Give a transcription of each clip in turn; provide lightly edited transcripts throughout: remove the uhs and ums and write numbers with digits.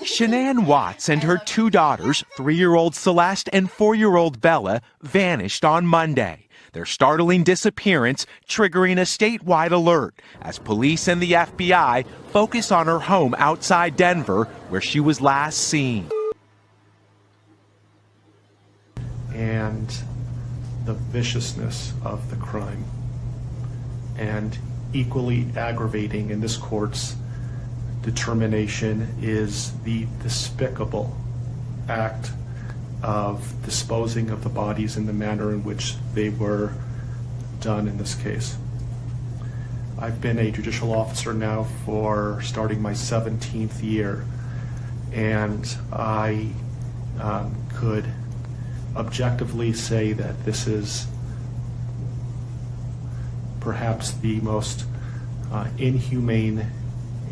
Shannan Watts and her two daughters, 3-year-old Celeste and 4-year-old Bella, vanished on Monday. Their startling disappearance triggering a statewide alert as police and the FBI focus on her home outside Denver, where she was last seen. And the viciousness of the crime, and equally aggravating in this court's determination is the despicable act of disposing of the bodies in the manner in which they were done in this case. I've been a judicial officer now for starting my 17th year, and I could objectively say that this is perhaps the most inhumane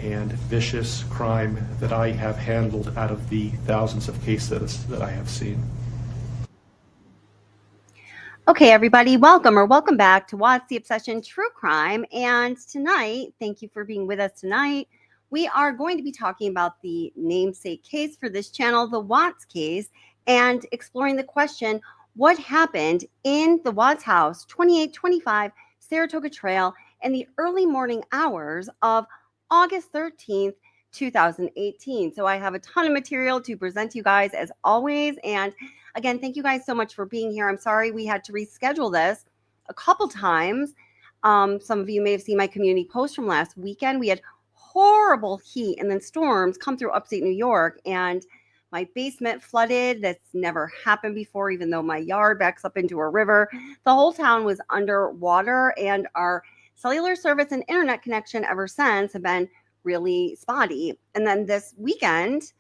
and vicious crime that I have handled out of the thousands of cases that I have seen. Okay, everybody, welcome back to What's the Obsession True Crime. And tonight, thank you for being with us tonight. We are going to be talking about the namesake case for this channel, the Watts case, and exploring the question, what happened in the Watts house, 2825 Saratoga Trail, in the early morning hours of August 13th, 2018. So I have a ton of material to present to you guys as always. And again, thank you guys so much for being here. I'm sorry we had to reschedule this a couple times. Some of you may have seen my community post from last weekend. We had horrible heat and then storms come through upstate New York, and my basement flooded. That's never happened before, even though my yard backs up into a river. The whole town was underwater, and our cellular service and internet connection ever since have been really spotty. And then this weekend,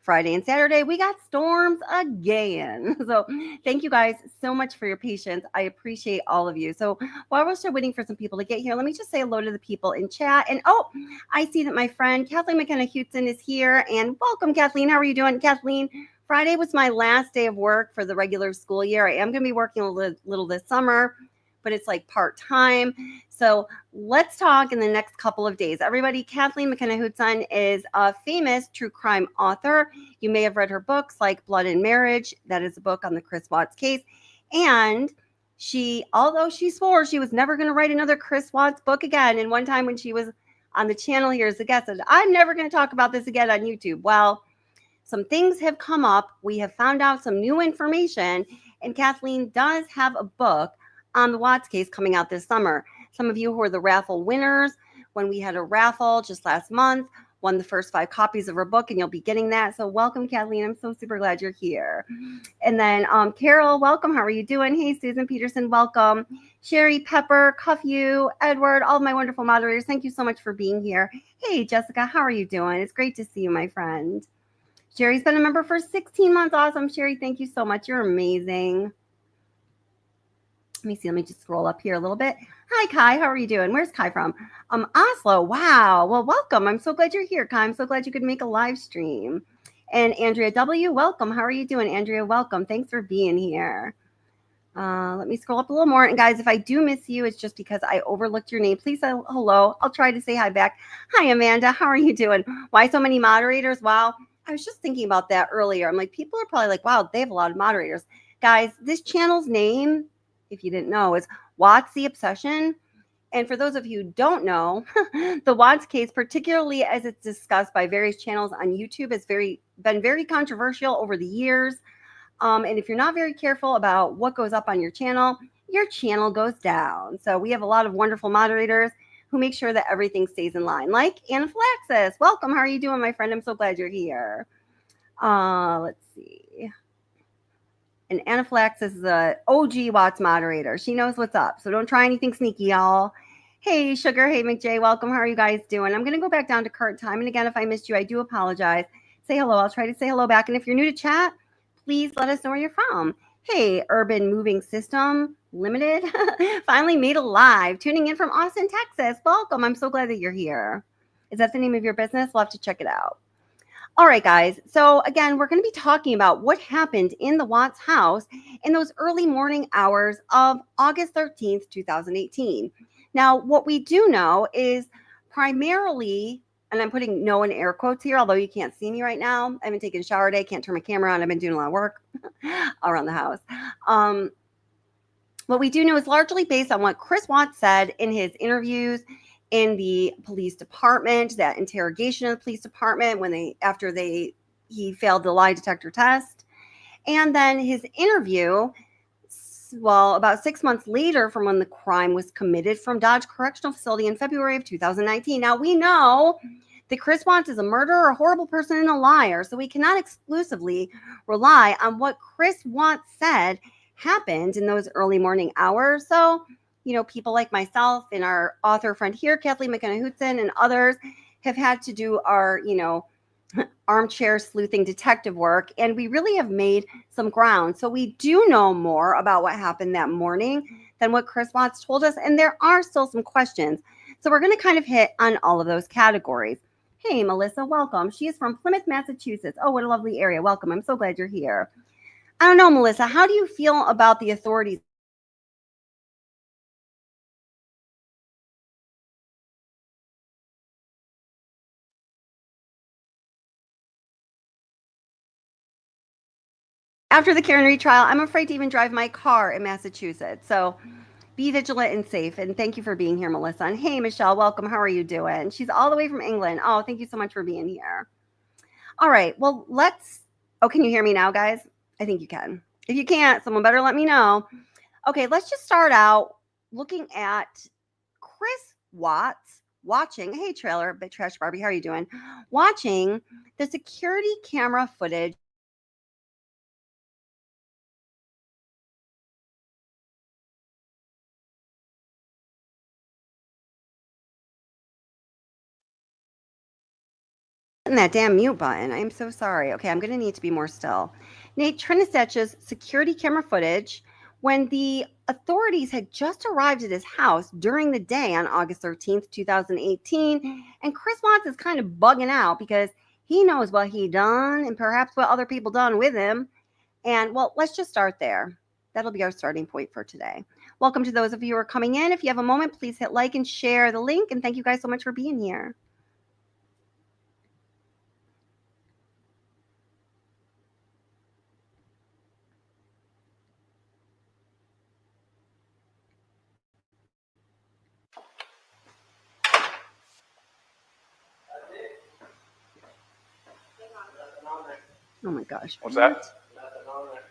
Friday and Saturday, we got storms again. So thank you guys so much for your patience. I appreciate all of you. So while we're still waiting for some people to get here, let me just say hello to the people in chat. And oh, I see that my friend Kathleen McKenna-Hudson is here. And welcome, Kathleen. How are you doing, Kathleen? Friday was my last day of work for the regular school year. I am going to be working a little this summer, but it's like part-time. So let's talk in the next couple of days. Everybody, Kathleen McKenna-Hudson is a famous true crime author. You may have read her books like Blood and Marriage. That is a book on the Chris Watts case. And she, although she swore she was never going to write another Chris Watts book again, and one time when she was on the channel here as a guest, said, I'm never going to talk about this again on YouTube. Well, some things have come up. We have found out some new information, and Kathleen does have a book on the Watts case coming out this summer. Some of you who are the raffle winners, when we had a raffle just last month, won the first 5 copies of her book, and you'll be getting that. So welcome, Kathleen. I'm so super glad you're here. And then Carol, welcome. How are you doing? Hey, Susan Peterson, welcome. Sherry, Pepper, Cuff-You, Edward, all of my wonderful moderators, thank you so much for being here. Hey, Jessica, how are you doing? It's great to see you, my friend. Sherry's been a member for 16 months. Awesome, Sherry. Thank you so much. You're amazing. Let me see. Let me just scroll up here a little bit. Hi, Kai. How are you doing? Where's Kai from? Oslo. Wow. Well, welcome. I'm so glad you're here, Kai. I'm so glad you could make a live stream. And Andrea W., welcome. How are you doing, Andrea? Welcome. Thanks for being here. Let me scroll up a little more. And guys, if I do miss you, it's just because I overlooked your name. Please say hello. I'll try to say hi back. Hi, Amanda. How are you doing? Why so many moderators? Wow. I was just thinking about that earlier. I'm like, people are probably like, wow, they have a lot of moderators. Guys, this channel's name, if you didn't know, is What's the Obsession? And for those of you who don't know, the Watts case, particularly as it's discussed by various channels on YouTube, has been very controversial over the years. And if you're not very careful about what goes up on your channel goes down. So we have a lot of wonderful moderators who make sure that everything stays in line. Like Anaphylaxis. Welcome. How are you doing, my friend? I'm so glad you're here. Let's see. And Anaphylaxis is a OG Watts moderator. She knows what's up. So don't try anything sneaky, y'all. Hey, Sugar. Hey, McJay. Welcome. How are you guys doing? I'm going to go back down to current time. And again, if I missed you, I do apologize. Say hello. I'll try to say hello back. And if you're new to chat, please let us know where you're from. Hey, Urban Moving System Limited. Finally made it live. Tuning in from Austin, Texas. Welcome. I'm so glad that you're here. Is that the name of your business? We'll have to check it out. All right, guys. So again, we're going to be talking about what happened in the Watts house in those early morning hours of August 13th, 2018. Now, what we do know is primarily, and I'm putting no in air quotes here, although you can't see me right now. I haven't taken a shower today, can't turn my camera on. I've been doing a lot of work around the house. What we do know is largely based on what Chris Watts said in his interviews in the police department, that interrogation of the police department after he failed the lie detector test, and then his interview, well, about 6 months later from when the crime was committed from Dodge Correctional Facility in February of 2019. Now, we know that Chris Watts is a murderer, a horrible person, and a liar, so we cannot exclusively rely on what Chris Watts said happened in those early morning hours. So, people like myself and our author friend here, Kathleen McKenna-Hootson, and others have had to do our, armchair sleuthing detective work, and we really have made some ground. So we do know more about what happened that morning than what Chris Watts told us, and there are still some questions. So we're going to kind of hit on all of those categories. Hey, Melissa, welcome. She is from Plymouth, Massachusetts. Oh, what a lovely area. Welcome. I'm so glad you're here. I don't know, Melissa, how do you feel about the authorities? After the Karen Reed trial, I'm afraid to even drive my car in Massachusetts. So be vigilant and safe. And thank you for being here, Melissa. And hey, Michelle, welcome. How are you doing? She's all the way from England. Oh, thank you so much for being here. All right. Well, can you hear me now, guys? I think you can. If you can't, someone better let me know. Okay, let's just start out looking at Chris Watts watching. Hey, Trash Barbie, how are you doing? Watching the security camera footage. That damn mute button. I'm so sorry. Okay, I'm going to need to be more still. Nate Trinistech's security camera footage when the authorities had just arrived at his house during the day on August 13th, 2018. And Chris Watts is kind of bugging out because he knows what he done and perhaps what other people done with him. And well, let's just start there. That'll be our starting point for today. Welcome to those of you who are coming in. If you have a moment, please hit like and share the link. And thank you guys so much for being here. Oh my gosh. What's that? Nothing on there.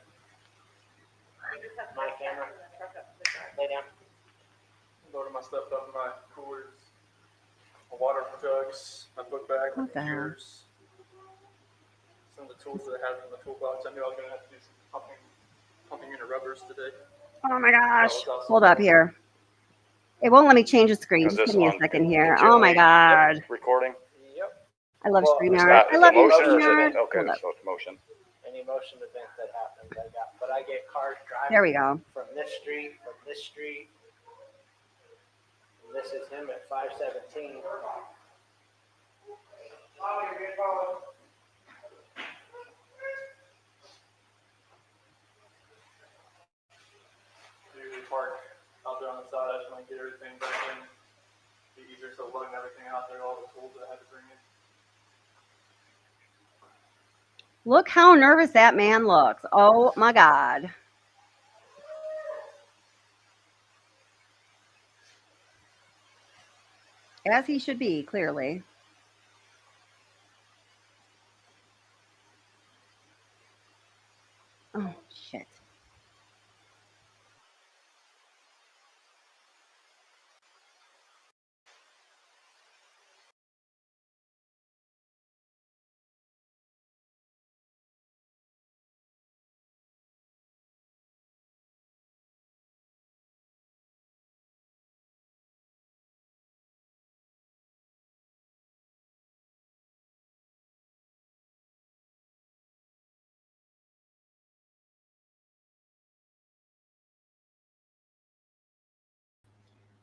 My camera. Lay down. Loaded my stuff up in my coolers, my water jugs, my book bag, my computers, some of the tools that I have in the toolbox. I knew I was going to have to do some pumping unit rubbers today. Oh my gosh. Hold up here. It won't let me change the screen. Just give me a second here. Oh my God. Recording? Yep. I love StreamYard. I love StreamYard. Okay, so it's motion. Any motion event that happens, but I get cars driving. There we go. From this street, And this is him at 517. Usually park out there on the side. I just want to get everything back in. Be easier, so lugging everything out there, all the tools that I had to bring in. Look how nervous that man looks. Oh my God. As he should be, clearly. Oh, shit.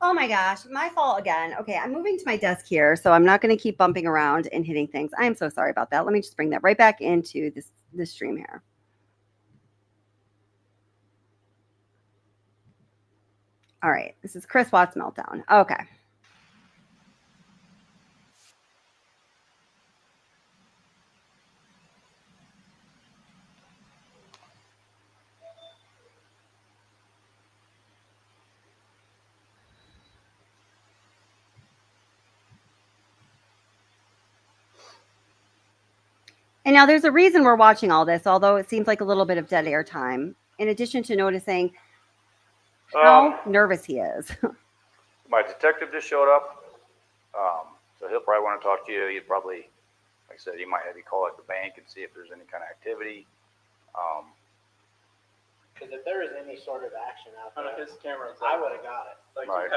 Oh my gosh, my fault again. Okay, I'm moving to my desk here, so I'm not going to keep bumping around and hitting things. I am so sorry about that. Let me just bring that right back into this stream here. All right, this is Chris Watts meltdown. Okay. And now there's a reason we're watching all this, although it seems like a little bit of dead air time, in addition to noticing how nervous he is. My detective just showed up, so he'll probably want to talk to you. He'd probably, like I said, he might have you call at the bank and see if there's any kind of activity. Because if there is any sort of action out On there, his camera, I would have got it. like Right.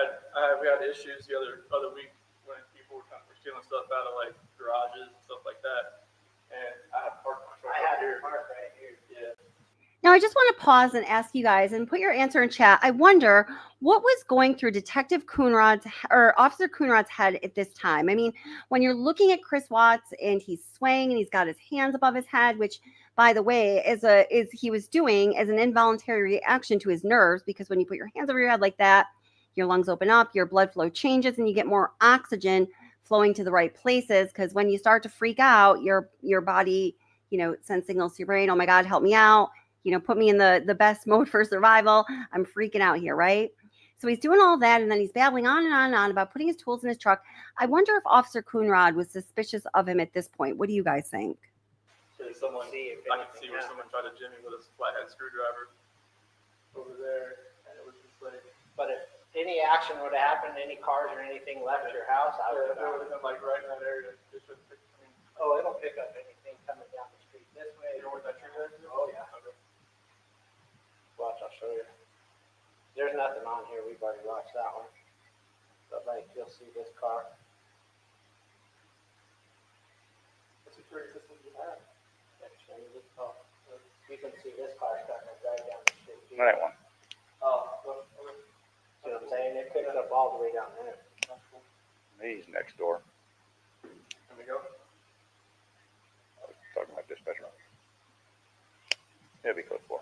we had issues the other week when people were stealing stuff out of like garages and stuff like that, and I had parked my truck I up had here. it parked right here. Yeah. Now, I just want to pause and ask you guys and put your answer in chat. I wonder what was going through Detective Coonrod's or Officer Coonrod's head at this time. I mean, when you're looking at Chris Watts and he's swaying and he's got his hands above his head, which, by the way, is he was doing as an involuntary reaction to his nerves, because when you put your hands over your head like that, your lungs open up, your blood flow changes, and you get more oxygen flowing to the right places. Because when you start to freak out, your body, sends signals to your brain. Oh my God, help me out. Put me in the best mode for survival. I'm freaking out here, right? So he's doing all that, and then he's babbling on and on and on about putting his tools in his truck. I wonder if Officer Coonrod was suspicious of him at this point. What do you guys think? So someone, See if I could anything see where happened. someone tried to jimmy with a flathead screwdriver over there, and it was just like, But if any action would have happened, any cars or anything left your house, I would yeah, have there would got have been like right in that area. It should, I mean, it. Oh, it'll pick up anything coming down the street this way. you know where that tree is? Oh, yeah. Okay. Watch, I'll show you. There's nothing on here. We've already watched that one. But like, you'll see this car. What security system do you have? Actually, this car. You can see this car starting to drive down the street. here. That one. Oh, well, See what I'm saying? It picks up all the way down there. He's next door. Here we go. I was talking about dispatcher. He'll be close for.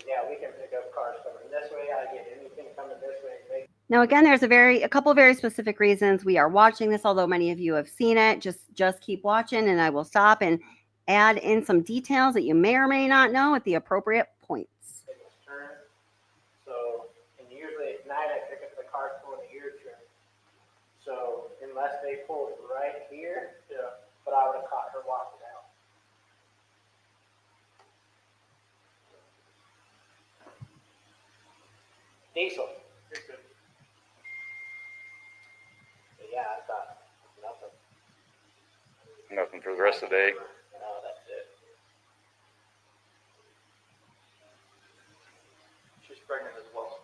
Yeah, we can pick up cars coming this way. I get anything coming this way. Now, again, there's a couple of very specific reasons we are watching this, although many of you have seen it. Just keep watching, and I will stop and add in some details that you may or may not know at the appropriate points. It was turned. So, and usually at night I pick up the cars pulling the ear trim. So, unless they pulled right here, Yeah. but I would have caught her walking out. Diesel. You're good. But yeah, I thought nothing. Nothing for the rest of the day. No, that's it. She's pregnant as well.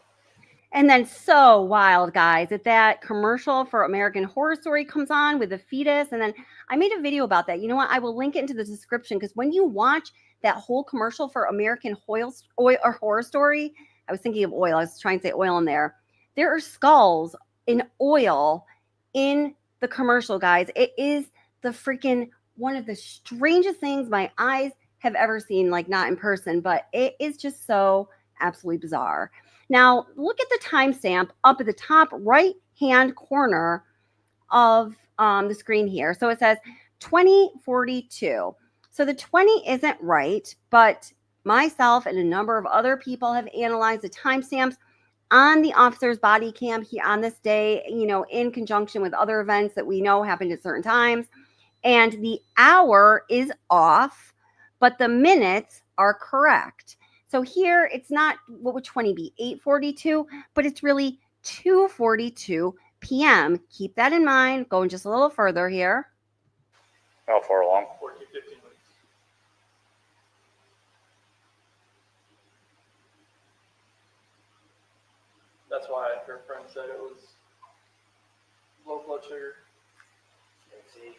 And then so wild, guys, that commercial for American Horror Story comes on with the fetus. And then I made a video about that. You know what? I will link it into the description, because when you watch that whole commercial for American Horror Story, I was thinking of oil. I was trying to say oil in there. There are skulls in oil in the commercial, guys. It is the freaking one of the strangest things my eyes have ever seen, like not in person, but it is just so absolutely bizarre. Now, look at the timestamp up at the top right-hand corner of the screen here. So it says 2042. So the 20 isn't right, but myself and a number of other people have analyzed the timestamps on the officer's body cam on this day, in conjunction with other events that we know happened at certain times. And the hour is off, but the minutes are correct. So here it's not, what would 20 be? 8:42, but it's really 2:42 p.m. Keep that in mind. Going just a little further here. How far along? 14, 15 weeks. That's why her friend said it was low blood sugar. See,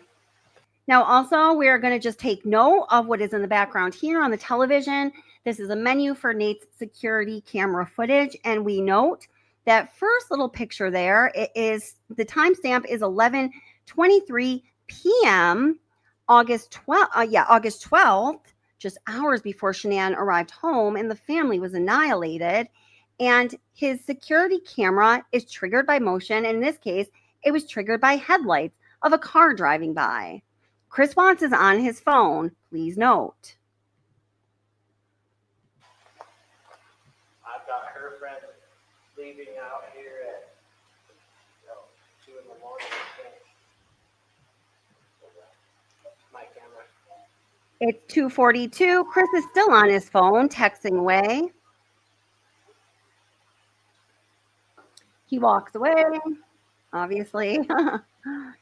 Now, also, we are going to just take note of what is in the background here on the television. This is a menu for Nate's security camera footage. And we note that first little picture there, it is the timestamp is 11:23 p.m. August 12th, just hours before Shannan arrived home and the family was annihilated. And his security camera is triggered by motion. And in this case, it was triggered by headlights of a car driving by. Chris Watts is on his phone. Please note. I've got her friend leaving out here at 2 in the morning. I think. My camera. It's 2:42. Chris is still on his phone, texting away. He walks away, obviously.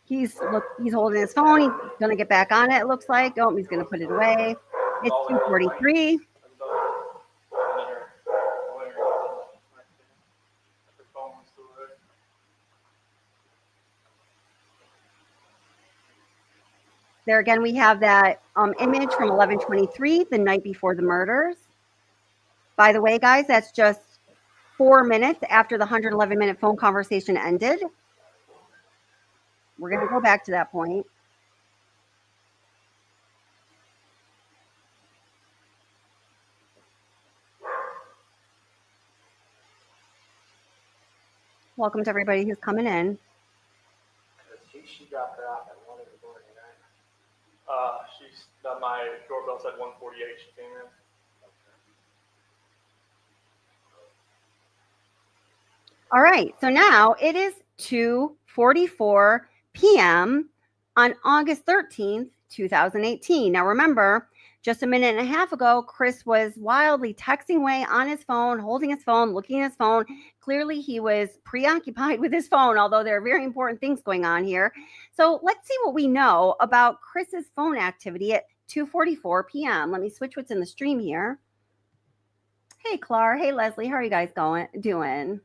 He's holding his phone. He's going to get back on it, it looks like. Oh, he's going to put it away. It's 2:43. There again, we have that image from 11:23, the night before the murders. By the way, guys, that's just 4 minutes after the 111-minute phone conversation ended. We're going to go back to that point. Welcome to everybody who's coming in. She dropped her off at 1 in the morning, right? My doorbell said 1:48. She came in. All right, so now it is 2:44 p.m. on August 13th, 2018. Now remember, just a minute and a half ago, Chris was wildly texting away on his phone, holding his phone, looking at his phone. Clearly, he was preoccupied with his phone, although there are very important things going on here. So let's see what we know about Chris's phone activity at 2:44 p.m. Let me switch what's in the stream here. Hey, Clara. Hey, Leslie. How are you guys doing?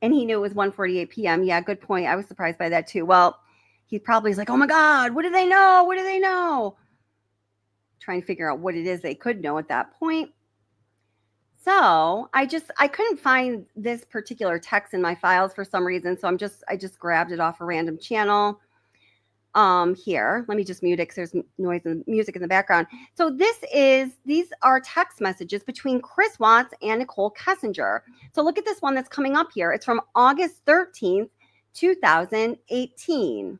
And he knew it was 1:48 p.m. Yeah, good point. I was surprised by that too. Well, he probably is like, oh my God, what do they know? What do they know? Trying to figure out what it is they could know at that point. So I couldn't find this particular text in my files for some reason. So I just grabbed it off a random channel. Here, let me just mute it because there's noise and music in the background. So these are text messages between Chris Watts and Nicole Kessinger. So look at this one that's coming up here. It's from August 13th, 2018.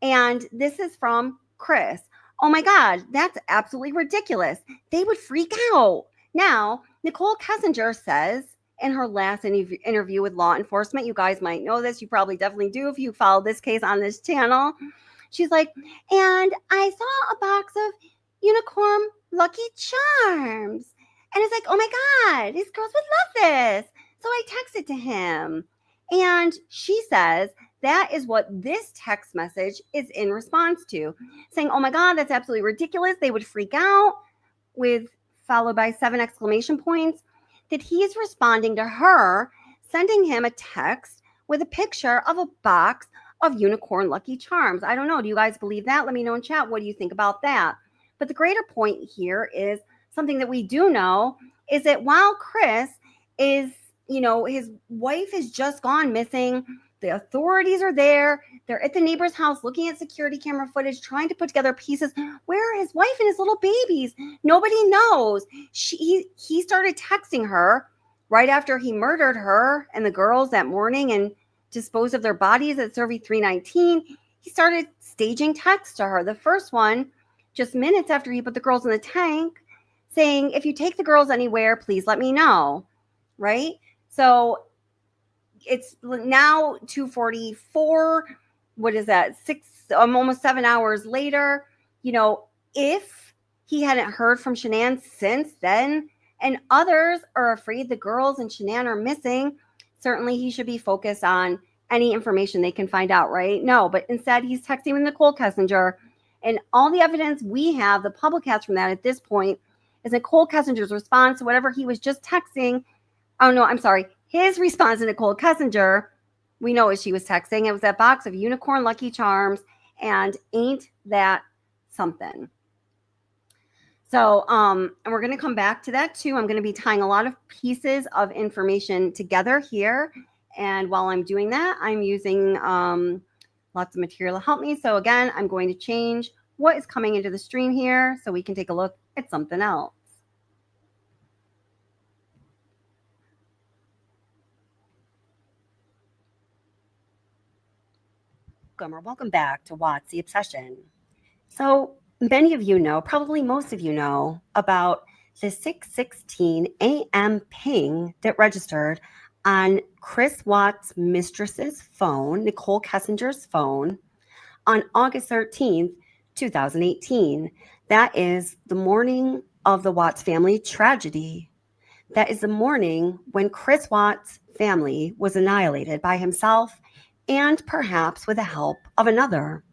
And this is from Chris. Oh my God, that's absolutely ridiculous. They would freak out. Now, Nicole Kessinger says in her last interview with law enforcement, you guys might know this, you probably definitely do if you follow this case on this channel. She's like, and I saw a box of unicorn Lucky Charms. And it's like, oh my God, these girls would love this. So I texted to him. And she says that is what this text message is in response to, saying, oh my God, that's absolutely ridiculous. They would freak out, with followed by 7 exclamation points, that he's responding to her, sending him a text with a picture of a box of unicorn Lucky Charms. I don't know. Do you guys believe that? Let me know in chat. What do you think about that? But the greater point here is something that we do know is that while Chris is, his wife has just gone missing, the authorities are there. They're at the neighbor's house looking at security camera footage, trying to put together pieces. Where are his wife and his little babies? Nobody knows. He started texting her right after he murdered her and the girls that morning and disposed of their bodies at Survey 319. He started staging texts to her. The first one, just minutes after he put the girls in the tank, saying, if you take the girls anywhere, please let me know. Right? So it's now 2:44. What is that? Almost 7 hours later. If he hadn't heard from Shannan since then, and others are afraid the girls and Shannan are missing, certainly he should be focused on any information they can find out, right? No, but instead he's texting with Nicole Kessinger. And all the evidence we have, the public has from that at this point, is Nicole Kessinger's response to whatever he was just texting. Oh, no, I'm sorry. His response to Nicole Kessinger, we know as she was texting, it was that box of unicorn Lucky Charms, and ain't that something? So, and we're going to come back to that too. I'm going to be tying a lot of pieces of information together here. And while I'm doing that, I'm using lots of material to help me. So again, I'm going to change what is coming into the stream here so we can take a look at something else. Welcome back to What's the Obsession. So many of you know, probably most of you know, about the 6:16 a.m. ping that registered on Chris Watts' mistress's phone, Nicole Kessinger's phone, on August 13th, 2018. That is the morning of the Watts family tragedy. That is the morning when Chris Watts' family was annihilated by himself and perhaps with the help of another.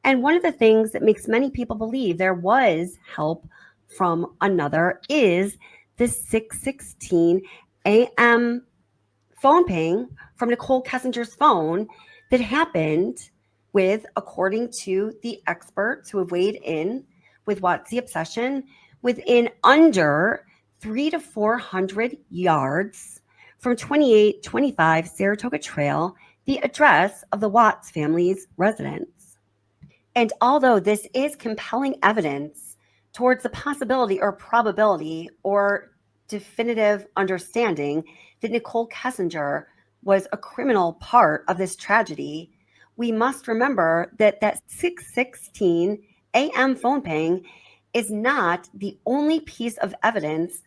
And one of the things that makes many people believe there was help from another is the 6:16 a.m. phone ping from Nicole Kessinger's phone that happened with, according to the experts who have weighed in with What's the Obsession, within under 300 to 400 yards from 2825 Saratoga Trail, the address of the Watts family's residence. And although this is compelling evidence towards the possibility or probability or definitive understanding that Nicole Kessinger was a criminal part of this tragedy, we must remember that 6:16 a.m. phone ping is not the only piece of evidence,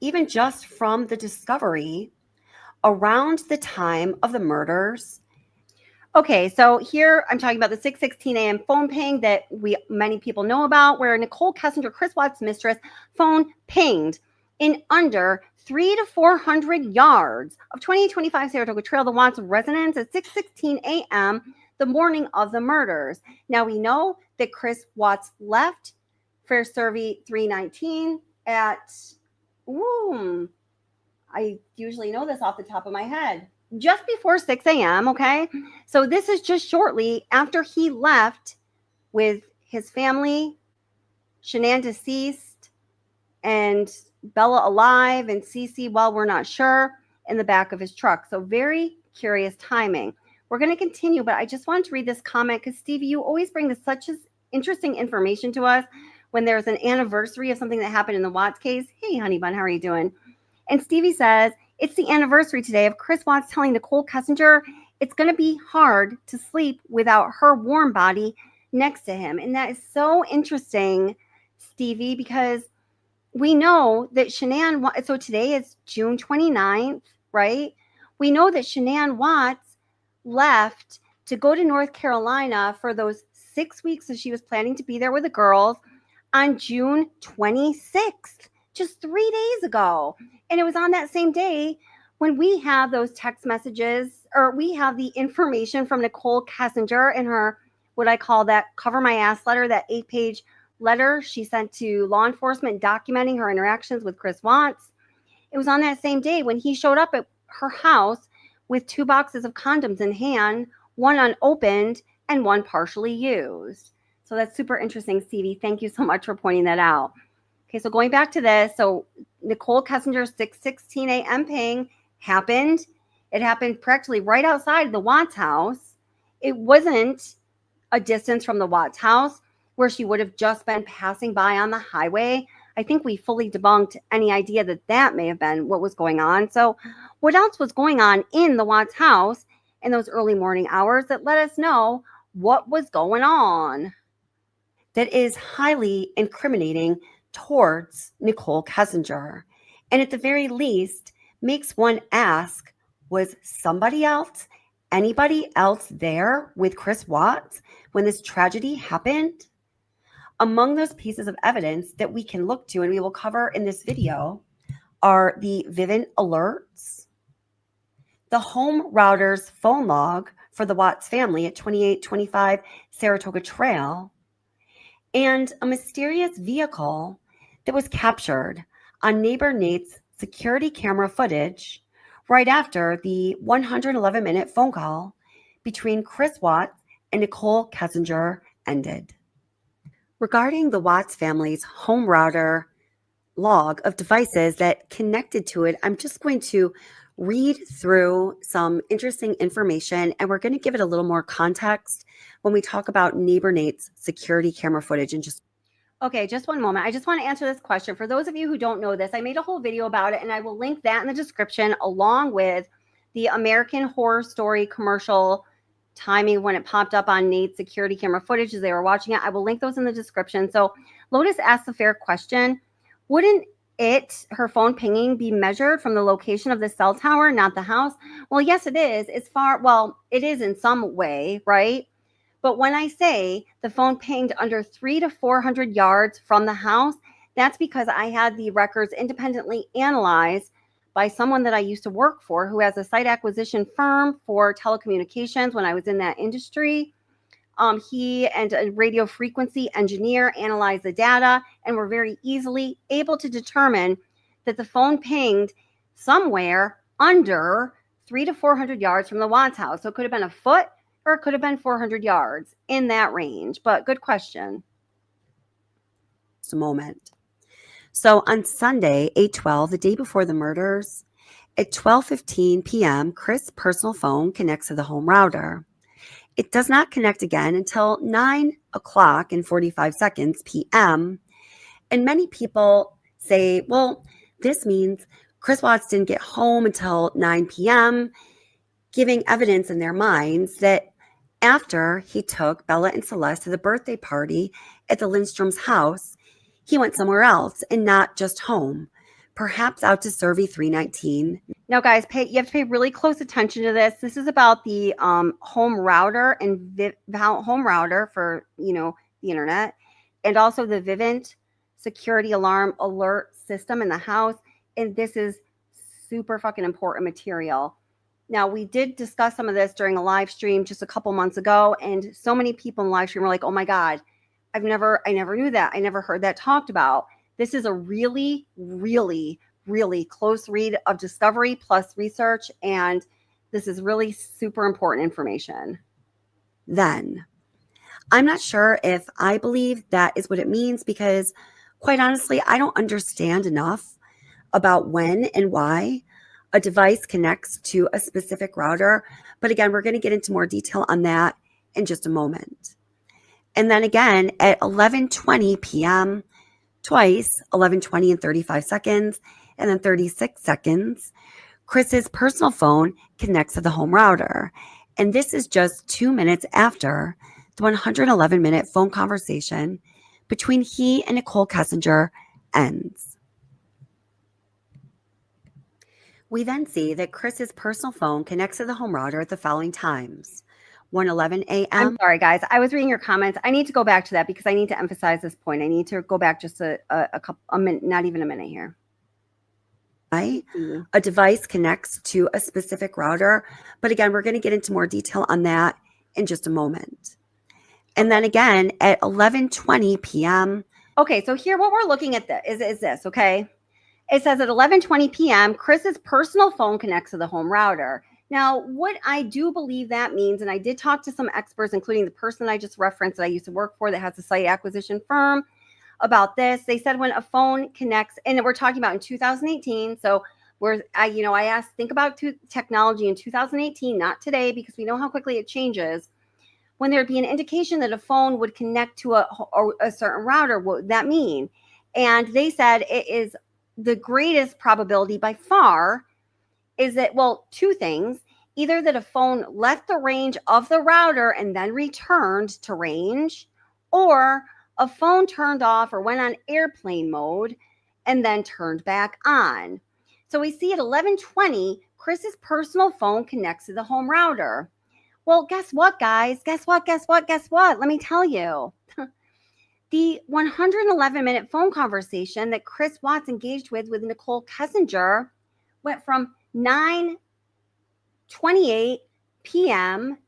even just from the discovery around the time of the murders. Okay, so here I'm talking about the 6:16 a.m. phone ping that many people know about, where Nicole Kessinger, Chris Watts' mistress, phone pinged in under 300 to 400 yards of 2825 Saratoga Trail, the Watts residence, at 6:16 a.m. the morning of the murders. Now we know that Chris Watts left Fair Survey 319 at, I usually know this off the top of my head, just before 6 a.m., okay? So this is just shortly after he left with his family, Shannan deceased, and Bella alive, and Cece, well, we're not sure, in the back of his truck. So very curious timing. We're going to continue, but I just wanted to read this comment because, Stevie, you always bring this such interesting information to us when there's an anniversary of something that happened in the Watts case. Hey, honey bun, how are you doing? And Stevie says, it's the anniversary today of Chris Watts telling Nicole Kessinger it's going to be hard to sleep without her warm body next to him. And that is so interesting, Stevie, because we know that Shannan, so today is June 29th, right? We know that Shannan Watts left to go to North Carolina for those 6 weeks that she was planning to be there with the girls on June 26th, just 3 days ago. And it was on that same day when we have those text messages, or we have the information from Nicole Kessinger in her, what I call that cover my ass letter, that 8-page letter she sent to law enforcement documenting her interactions with Chris Watts. It was on that same day when he showed up at her house with 2 boxes of condoms in hand, one unopened and one partially used. So that's super interesting, Stevie. Thank you so much for pointing that out. Okay, so going back to this, so Nicole Kessinger's 6:16 a.m. ping happened. It happened practically right outside the Watts house. It wasn't a distance from the Watts house where she would have just been passing by on the highway. I think we fully debunked any idea that that may have been what was going on. So what else was going on in the Watts house in those early morning hours that let us know what was going on that is highly incriminating towards Nicole Kessinger, and at the very least makes one ask, was somebody else, anybody else there with Chris Watts when this tragedy happened? Among those pieces of evidence that we can look to and we will cover in this video are the Vivant alerts, the home router's phone log for the Watts family at 2825 Saratoga Trail, and a mysterious vehicle that was captured on neighbor Nate's security camera footage right after the 111-minute phone call between Chris Watts and Nicole Kessinger ended. Regarding the Watts family's home router log of devices that connected to it, I'm just going to read through some interesting information, and we're going to give it a little more context when we talk about neighbor Nate's security camera footage. And just one moment. I just want to answer this question. For those of you who don't know this, I made a whole video about it, and I will link that in the description along with the American Horror Story commercial timing when it popped up on Nate's security camera footage as they were watching it. I will link those in the description. So Lotus asked a fair question. Wouldn't her phone pinging be measured from the location of the cell tower, not the house? Well, yes, it is. It is in some way, right? But when I say the phone pinged under 300 to 400 yards from the house, that's because I had the records independently analyzed by someone that I used to work for who has a site acquisition firm for telecommunications when I was in that industry. He and a radio frequency engineer analyzed the data and were very easily able to determine that the phone pinged somewhere under 300 to 400 yards from the Watts house. So it could have been a foot or it could have been 400 yards in that range. But good question. Just a moment. So on Sunday, 8/12, the day before the murders, at 12:15 p.m., Chris' personal phone connects to the home router. It does not connect again until 9 o'clock and 45 seconds p.m. And many people say, well, this means Chris Watts didn't get home until 9 p.m., giving evidence in their minds that after he took Bella and Celeste to the birthday party at the Lindstrom's house, he went somewhere else and not just home, perhaps out to Survey 319. Now, guys, you have to pay really close attention to this. This is about the home router and home router for, the internet, and also the Vivant security alarm alert system in the house. And this is super fucking important material. Now, we did discuss some of this during a live stream just a couple months ago, and so many people in the live stream were like, oh my God, I never knew that. I never heard that talked about. This is a really, really, really close read of discovery plus research, and this is really super important information. Then, I'm not sure if I believe that is what it means because, quite honestly, I don't understand enough about when and why a device connects to a specific router. But again, we're going to get into more detail on that in just a moment. And then again, at 11:20 p.m., twice, 11:20 and 35 seconds, and then 36 seconds, Chris's personal phone connects to the home router. And this is just 2 minutes after the 111-minute phone conversation between he and Nicole Kessinger ends. We then see that Chris's personal phone connects to the home router at the following times. 1:11 a.m. I'm sorry, guys. I was reading your comments. I need to go back to that because I need to emphasize this point. I need to go back just a minute, not even a minute here. Right? Mm-hmm. A device connects to a specific router. But again, we're going to get into more detail on that in just a moment. And then again, at 11:20 p.m. Okay, so here what we're looking at is this, okay? It says at 11:20 p.m., Chris's personal phone connects to the home router. Now, what I do believe that means, and I did talk to some experts, including the person I just referenced that I used to work for that has a site acquisition firm about this. They said when a phone connects, and we're talking about in 2018. So I asked, think about technology in 2018, not today, because we know how quickly it changes. When there'd be an indication that a phone would connect to a certain router, what would that mean? And they said it is the greatest probability by far is that, well, two things, either that a phone left the range of the router and then returned to range, or a phone turned off or went on airplane mode and then turned back on. So we see at 11:20, Chris's personal phone connects to the home router. Well, guess what, guys? Guess what? Let me tell you. The 111-minute phone conversation that Chris Watts engaged with Nicole Kessinger went from 9:28 p.m.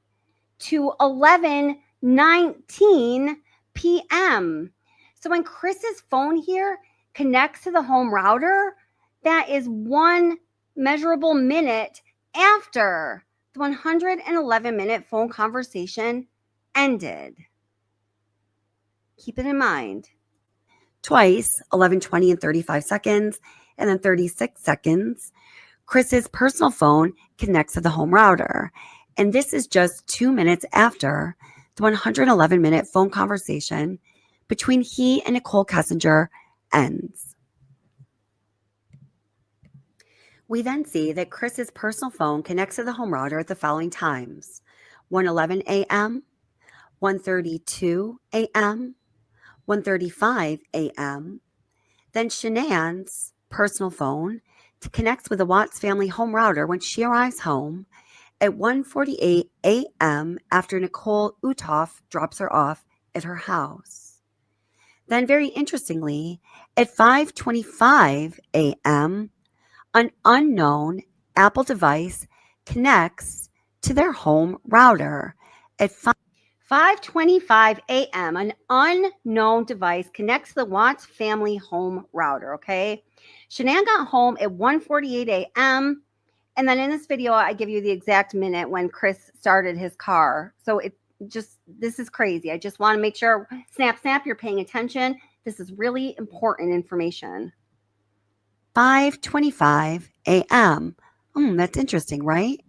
to 11:19 p.m. So when Chris's phone here connects to the home router, that is one measurable minute after the 111-minute phone conversation ended. Keep it in mind. Twice, 11:20 and 35 seconds, and then 36 seconds, Chris's personal phone connects to the home router. And this is just 2 minutes after the 111-minute phone conversation between he and Nicole Kessinger ends. We then see that Chris's personal phone connects to the home router at the following times: 1:11 a.m., 1:32 a.m., 1:35 a.m. Then Shannan's personal phone connects with the Watts family home router when she arrives home at 1:48 a.m. after Nicole Utoff drops her off at her house. Then, very interestingly, at 5:25 a.m., an unknown Apple device connects to their home router. At 5:25 a.m., an unknown device connects to the Watts family home router, okay? Shannan got home at 1:48 a.m., and then in this video, I give you the exact minute when Chris started his car. So this is crazy. I just want to make sure, snap, you're paying attention. This is really important information. 5:25 a.m. That's interesting, right?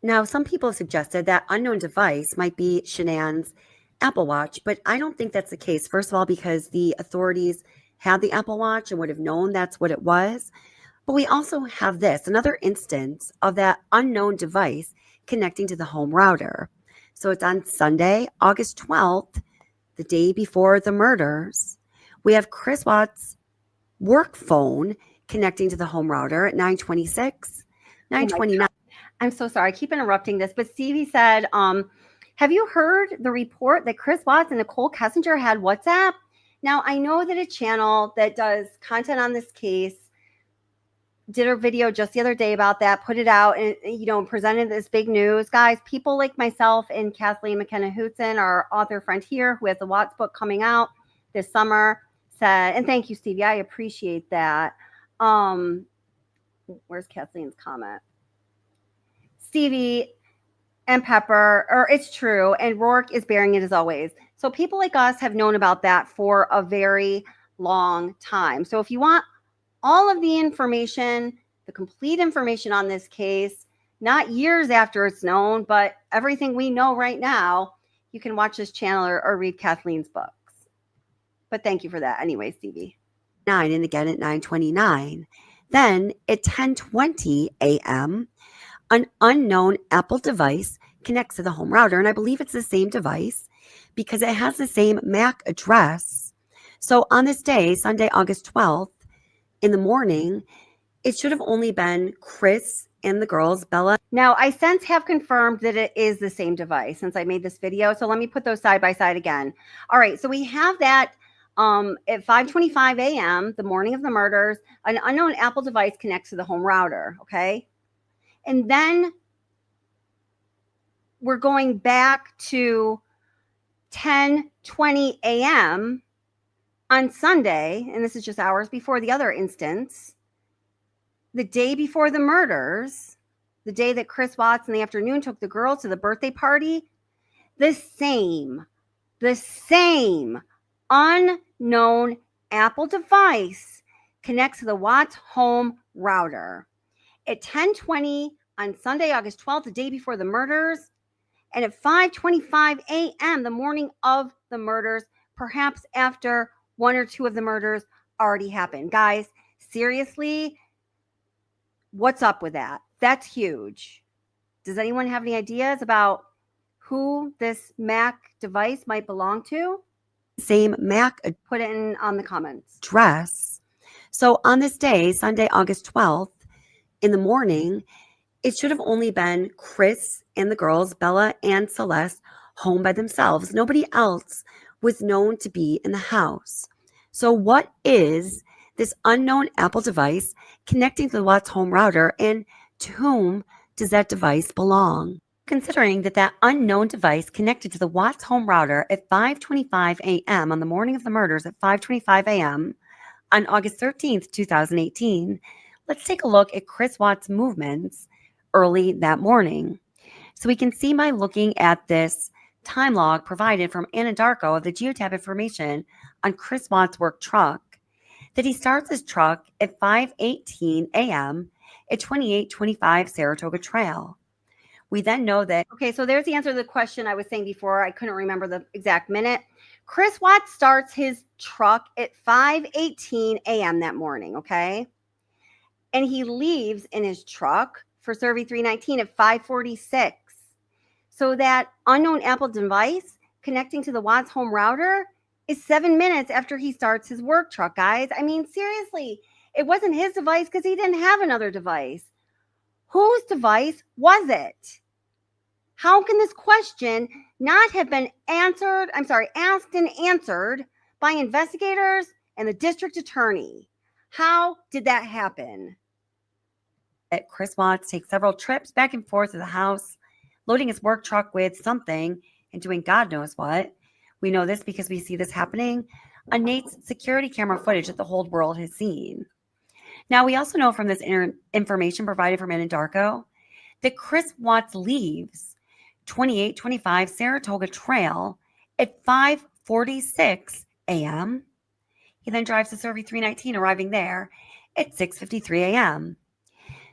Now, some people have suggested that unknown device might be Shannan's Apple Watch, but I don't think that's the case. First of all, because the authorities had the Apple Watch and would have known that's what it was. But we also have this, another instance of that unknown device connecting to the home router. So it's on Sunday, August 12th, the day before the murders. We have Chris Watts' work phone connecting to the home router at 9:26, 9:29. I'm so sorry. I keep interrupting this, but Stevie said, have you heard the report that Chris Watts and Nicole Kessinger had WhatsApp? Now, I know that a channel that does content on this case did a video just the other day about that, put it out and, presented this big news. Guys, people like myself and Kathleen McKenna Hootson, our author friend here, who has the Watts book coming out this summer, said, and thank you, Stevie, I appreciate that. Where's Kathleen's comment? Stevie and Pepper, or it's true, and Rourke is bearing it as always. So people like us have known about that for a very long time. So if you want all of the information, the complete information on this case, not years after it's known, but everything we know right now, you can watch this channel or read Kathleen's books. But thank you for that anyway, Stevie. 9 and again at 9:29. Then at 10:20 a.m., an unknown Apple device connects to the home router. And I believe it's the same device because it has the same MAC address. So on this day, Sunday, August 12th, in the morning, it should have only been Chris and the girls, Bella. Now, I since have confirmed that it is the same device since I made this video. So let me put those side by side again. All right, so we have that at 5:25 a.m., the morning of the murders, an unknown Apple device connects to the home router, okay? And then we're going back to 10:20 a.m., on Sunday, and this is just hours before the other instance, the day before the murders, the day that Chris Watts in the afternoon took the girls to the birthday party, the same unknown Apple device connects to the Watts home router. At 10:20 on Sunday, August 12th, the day before the murders, and at 5:25 a.m., the morning of the murders, perhaps after one or two of the murders already happened. Guys, seriously, what's up with that? That's huge. Does anyone have any ideas about who this MAC device might belong to? Same MAC, put it in on the comments. Address. So on this day, Sunday, August 12th, in the morning, it should have only been Chris and the girls, Bella and Celeste, home by themselves. Nobody else was known to be in the house. So what is this unknown Apple device connecting to the Watts home router, and to whom does that device belong? Considering that unknown device connected to the Watts home router at 5:25 a.m. on the morning of the murders at 5:25 a.m. on August 13th, 2018, let's take a look at Chris Watts' movements early that morning. So we can see by looking at this time log provided from Anadarko of the geotab information on Chris Watts' work truck that he starts his truck at 5:18 a.m. at 2825 Saratoga Trail. We then know that, okay, so there's the answer to the question I was saying before. I couldn't remember the exact minute. Chris Watts starts his truck at 5:18 a.m. that morning, okay? And he leaves in his truck for Survey 319 at 5:46. So that unknown Apple device connecting to the Watts home router is 7 minutes after he starts his work truck, guys. I mean, seriously, it wasn't his device because he didn't have another device. Whose device was it? How can this question not have been asked and answered by investigators and the district attorney? How did that happen? Chris Watts takes several trips back and forth to the house, loading his work truck with something and doing God knows what. We know this because we see this happening on Nate's security camera footage that the whole world has seen. Now, we also know from this information provided from Anadarko that Chris Watts leaves 2825 Saratoga Trail at 5:46 a.m. He then drives to Survey 319, arriving there at 6:53 a.m.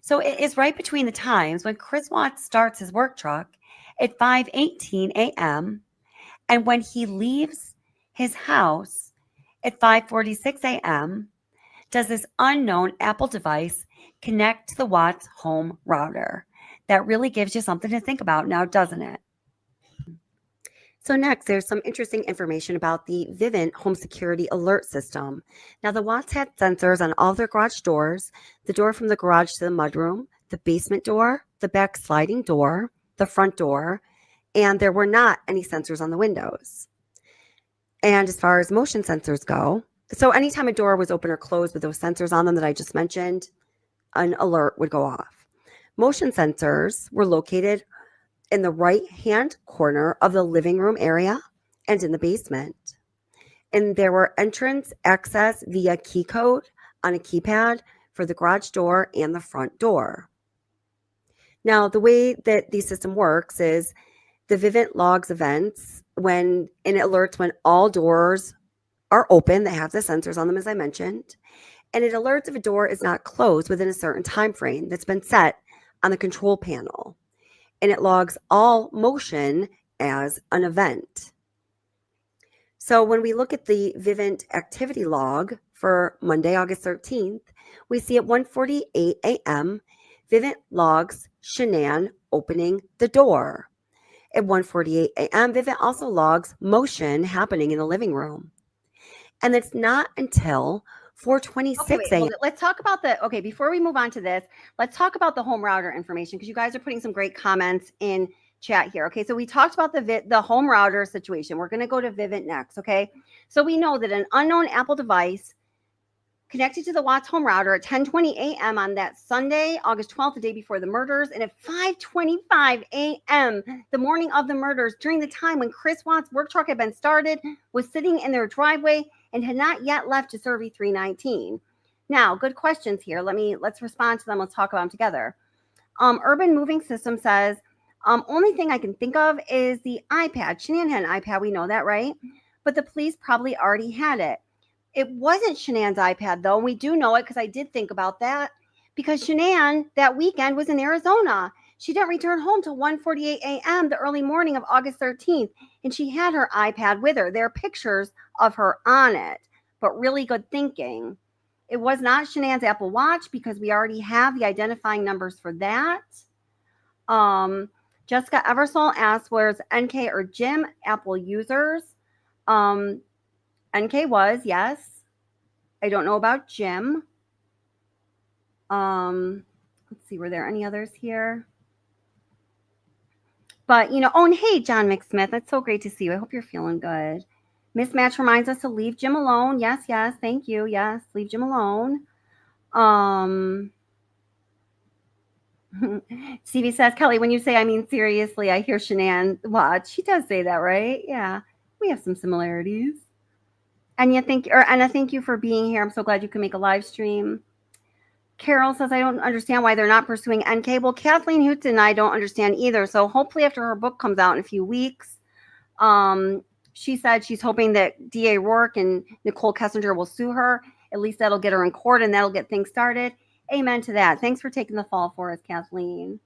So it is right between the times when Chris Watts starts his work truck at 5:18 a.m. and when he leaves his house at 5:46 a.m. does this unknown Apple device connect to the Watts home router. That really gives you something to think about now, doesn't it? So next, there's some interesting information about the Vivant home security alert system. Now, the Watts had sensors on all their garage doors, the door from the garage to the mudroom, the basement door, the back sliding door, the front door, and there were not any sensors on the windows. And as far as motion sensors go, so anytime a door was open or closed with those sensors on them that I just mentioned, an alert would go off. Motion sensors were located in the right-hand corner of the living room area and in the basement. And there were entrance access via key code on a keypad for the garage door and the front door. Now, the way that the system works is the Vivant logs events and it alerts when all doors are open that have the sensors on them, as I mentioned. And it alerts if a door is not closed within a certain time frame that's been set on the control panel. And it logs all motion as an event. So when we look at the Vivant activity log for Monday, August 13th, we see at 1:48 a.m., Vivant logs Shannan opening the door. At 1:48 a.m., Vivant also logs motion happening in the living room. And it's not until 4:26 a.m. Let's talk about before we move on to this, let's talk about the home router information because you guys are putting some great comments in chat here. Okay, so we talked about the home router situation. We're going to go to Vivant next. Okay, so we know that an unknown Apple device connected to the Watts home router at 10:20 a.m. on that Sunday, August 12th, the day before the murders, and at 5:25 a.m. the morning of the murders, during the time when Chris Watts' work truck had been started, was sitting in their driveway and had not yet left to Survey 319. Now, good questions here. Let's respond to them. Let's talk about them together. Urban Moving System says, only thing I can think of is the iPad. Shannan had an iPad, we know that, right? But the police probably already had it. It wasn't Shannan's iPad, though, and we do know it because I did think about that, because Shannan that weekend was in Arizona. She didn't return home till 1:48 a.m. the early morning of August 13th, and she had her iPad with her. There are pictures of her on it, but really good thinking. It was not Shannan's Apple Watch because we already have the identifying numbers for that. Jessica Eversole asked, where's NK or Jim Apple users? NK was, yes. I don't know about Jim. Let's see, were there any others here? But, and hey, John McSmith, it's so great to see you. I hope you're feeling good. Mismatch reminds us to leave Jim alone. Yes, thank you. Yes, leave Jim alone. Stevie says, Kelly, when you say I mean seriously, I hear Shannan Watch. She does say that, right? Yeah, we have some similarities. Anna, thank you for being here. I'm so glad you can make a live stream. Carol says, I don't understand why they're not pursuing NK. Well, Kathleen Houghton and I don't understand either. So hopefully after her book comes out in a few weeks, she said she's hoping that DA Rourke and Nicole Kessinger will sue her. At least that'll get her in court and that'll get things started. Amen to that. Thanks for taking the fall for us, Kathleen.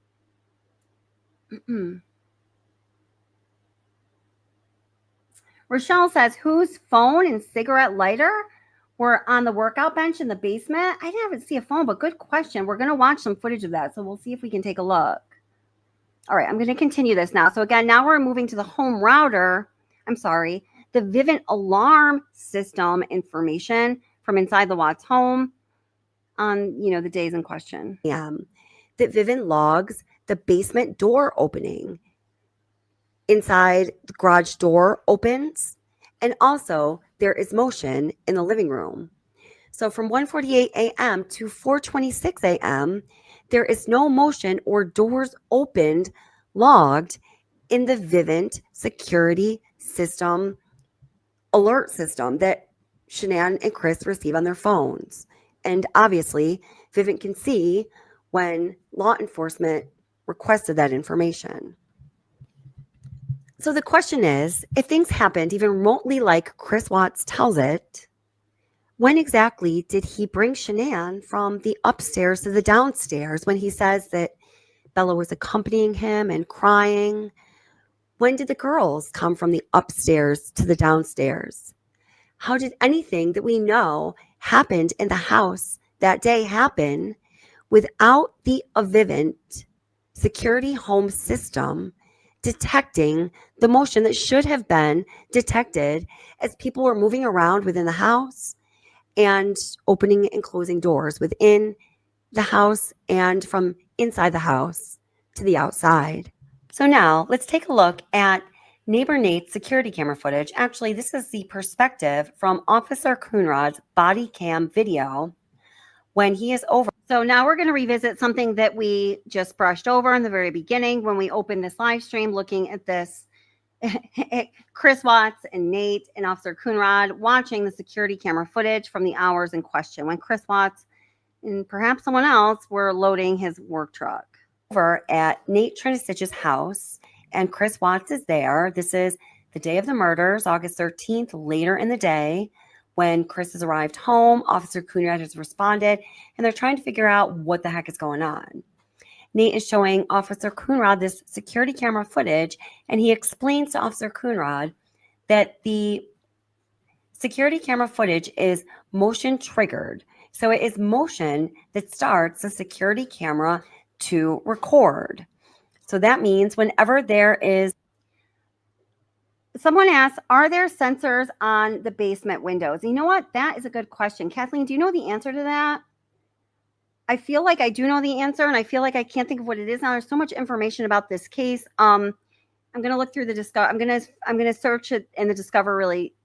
Rochelle says, whose phone and cigarette lighter were on the workout bench in the basement? I didn't see a phone, but good question. We're going to watch some footage of that, so we'll see if we can take a look. All right, I'm going to continue this now. So again, now we're moving to the home router. The Vivant alarm system information from inside the Watts home on, the days in question. The that Vivant logs the basement door opening. Inside, the garage door opens, and also there is motion in the living room. So from 1:48 a.m. to 4:26 a.m., there is no motion or doors opened logged in the Vivant security system alert system that Shannan and Chris receive on their phones. And obviously, Vivant can see when law enforcement requested that information. So the question is, if things happened even remotely like Chris Watts tells it, when exactly did he bring Shannan from the upstairs to the downstairs when he says that Bella was accompanying him and crying? When did the girls come from the upstairs to the downstairs? How did anything that we know happened in the house that day happen without the Vivant security home system detecting the motion that should have been detected as people were moving around within the house and opening and closing doors within the house and from inside the house to the outside? So now let's take a look at neighbor Nate's security camera footage. Actually, this is the perspective from Officer Coonrod's body cam video when he is over. So now we're going to revisit something that we just brushed over in the very beginning when we opened this live stream, looking at this Chris Watts and Nate and Officer Coonrod watching the security camera footage from the hours in question when Chris Watts and perhaps someone else were loading his work truck. Over at Nate Trinistitch's house, and Chris Watts is there. This is the day of the murders, August 13th, later in the day. When Chris has arrived home, Officer Coonrod has responded, and they're trying to figure out what the heck is going on. Nate is showing Officer Coonrod this security camera footage, and he explains to Officer Coonrod that the security camera footage is motion triggered. So it is motion that starts the security camera to record. So that means whenever there is... Someone asked, are there sensors on the basement windows? You know what? That is a good question. Kathleen, do you know the answer to that? I feel like I do know the answer, and I feel like I can't think of what it is now. There's so much information about this case. I'm going to look through the Discover. I'm going to search it in the Discover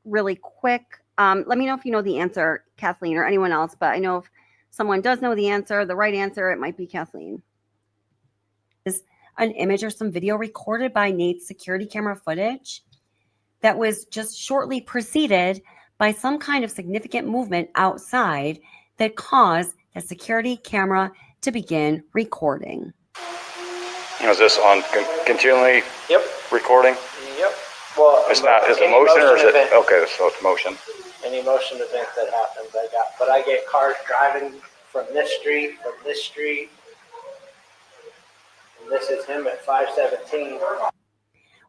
really quick. Let me know if you know the answer, Kathleen, or anyone else. But I know if someone does know the answer, the right answer, it might be Kathleen. Is an image or some video recorded by Nate's security camera footage that was just shortly preceded by some kind of significant movement outside that caused the security camera to begin recording. Is this on continually recording? Yep. Well, It's not, is it motion or is it, event, okay, so it's motion. any motion event that happens, but I get cars driving from this street, and this is him at 517.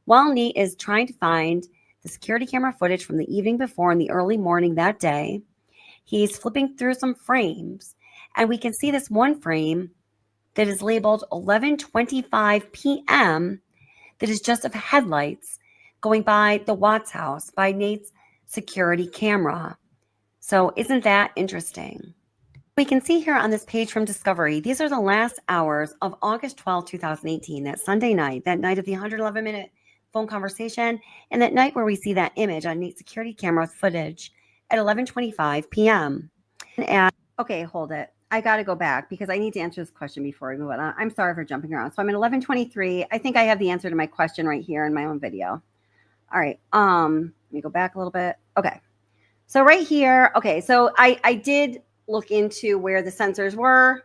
While Nate is trying to find the security camera footage from the evening before in the early morning that day, he's flipping through some frames, and we can see this one frame that is labeled 11:25 p.m. that is just of headlights going by the Watts house, by Nate's security camera. So isn't that interesting? We can see here on this page from Discovery, these are the last hours of August 12, 2018, that Sunday night, that night of the 111-minute phone conversation, and that night where we see that image on Nate's security camera footage at 11:25 p.m. Okay, hold it. I got to go back because I need to answer this question before we move on. I'm sorry for jumping around. So I'm at 11:23. I think I have the answer to my question right here in my own video. All right. Let me go back a little bit. Okay. So right here. Okay. So I did look into where the sensors were.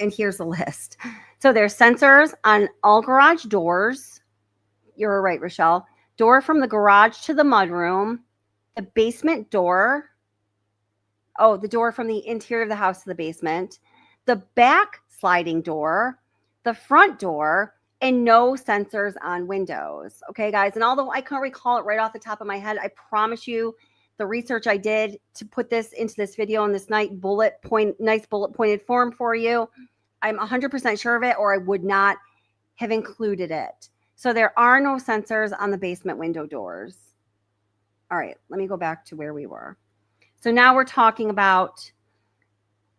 And here's the list. So there's sensors on all garage doors. You're right, Rochelle. Door from the garage to the mudroom. The basement door. Oh, the door from the interior of the house to the basement. The back sliding door. The front door. And no sensors on windows. Okay, guys. And although I can't recall it right off the top of my head, I promise you the research I did to put this into this video in this nice bullet pointed form for you, I'm 100% sure of it, or I would not have included it. So there are no sensors on the basement window doors. All right, let me go back to where we were. So now we're talking about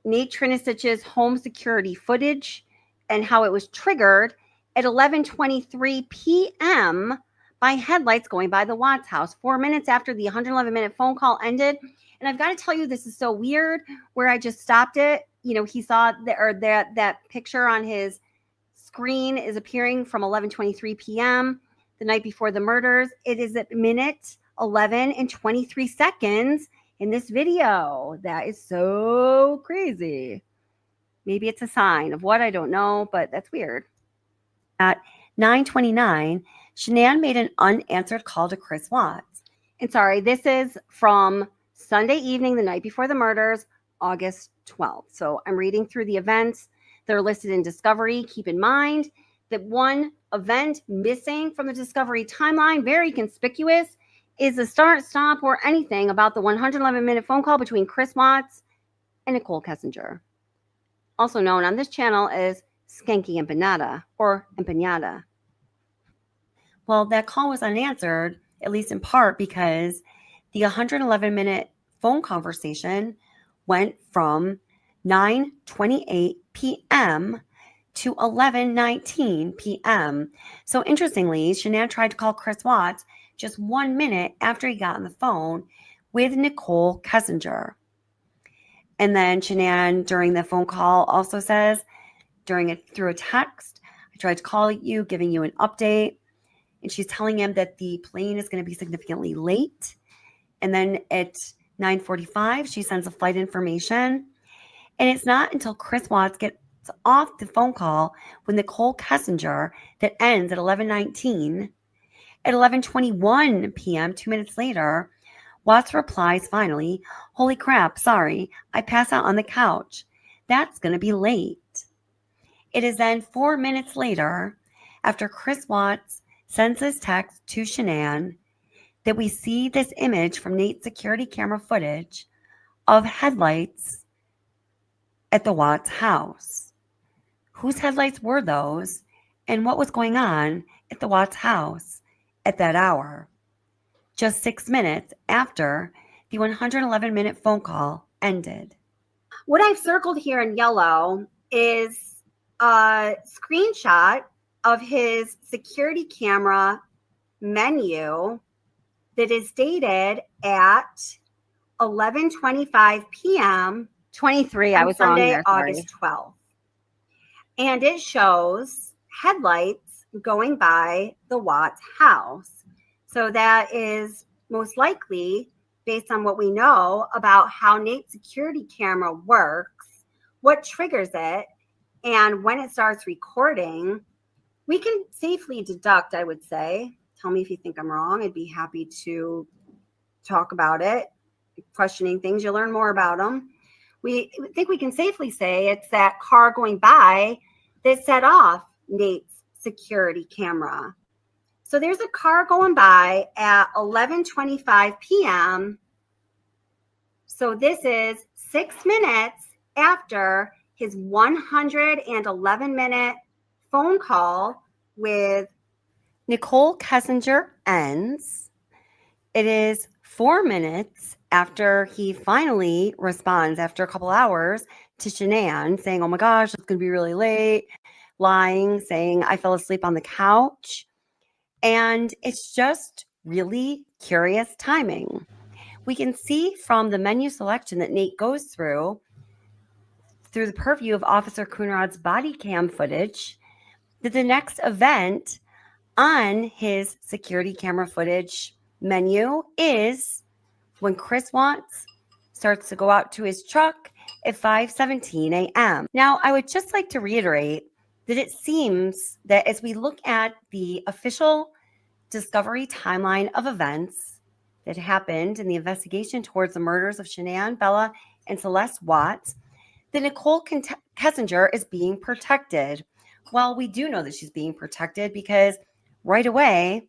Nate Trinisich's home security footage and how it was triggered at 11:23 p.m. by headlights going by the Watts house 4 minutes after the 111-minute phone call ended. And I've got to tell you, this is so weird where I just stopped it. You know, he saw that picture on his screen is appearing from 11:23 p.m. the night before the murders. It is at minute 11 and 23 seconds in this video. That is so crazy. Maybe it's a sign of what, I don't know, but that's weird. At 9:29, Shannan made an unanswered call to Chris Watts. And sorry, this is from Sunday evening, the night before the murders, August 12th. So I'm reading through the events that are listed in Discovery. Keep in mind that one event missing from the Discovery timeline, very conspicuous, is a start, stop, or anything about the 111-minute phone call between Chris Watts and Nicole Kessinger, also known on this channel as Skanky Empanada or Empanada. Well, that call was unanswered, at least in part because the 111-minute phone conversation went from 9:28 p.m. to 11:19 p.m. So interestingly, Shannan tried to call Chris Watts just 1 minute after he got on the phone with Nicole Kessinger. And then Shannan, during the phone call, also says, through a text, I tried to call you, giving you an update. And she's telling him that the plane is going to be significantly late. And then at 9:45, she sends a flight information. And it's not until Chris Watts gets off the phone call with Nicole Kessinger that ends at 11:19. At 11:21 p.m., 2 minutes later, Watts replies finally, "Holy crap, sorry, I passed out on the couch. That's going to be late." It is then 4 minutes later, after Chris Watts sends this text to Shannan, that we see this image from Nate's security camera footage of headlights at the Watts house. Whose headlights were those, and what was going on at the Watts house at that hour, just 6 minutes after the 111-minute phone call ended? What I've circled here in yellow is a screenshot of his security camera menu that is dated at 11:25 p.m. 23. I was Sunday, there, August 12th. And it shows headlights going by the Watts house. So that is most likely, based on what we know about how Nate's security camera works, what triggers it, and when it starts recording, we can safely deduct, I would say. Tell me if you think I'm wrong. I'd be happy to talk about it. Questioning things, you'll learn more about them. We think we can safely say it's that car going by that set off Nate's security camera. So there's a car going by at 11:25 p.m. So this is 6 minutes after his 111-minute phone call with Nicole Kessinger ends. It is 4 minutes after he finally responds after a couple hours to Shannan saying, "Oh my gosh, it's going to be really late," lying, saying, "I fell asleep on the couch." And it's just really curious timing. We can see from the menu selection that Nate goes through the purview of Officer Coonrod's body cam footage, that the next event on his security camera footage menu is when Chris Watts starts to go out to his truck at 5:17 a.m. Now, I would just like to reiterate that it seems that as we look at the official Discovery timeline of events that happened in the investigation towards the murders of Shannan, Bella, and Celeste Watts, that Nicole Kessinger is being protected. Well, we do know that she's being protected because right away,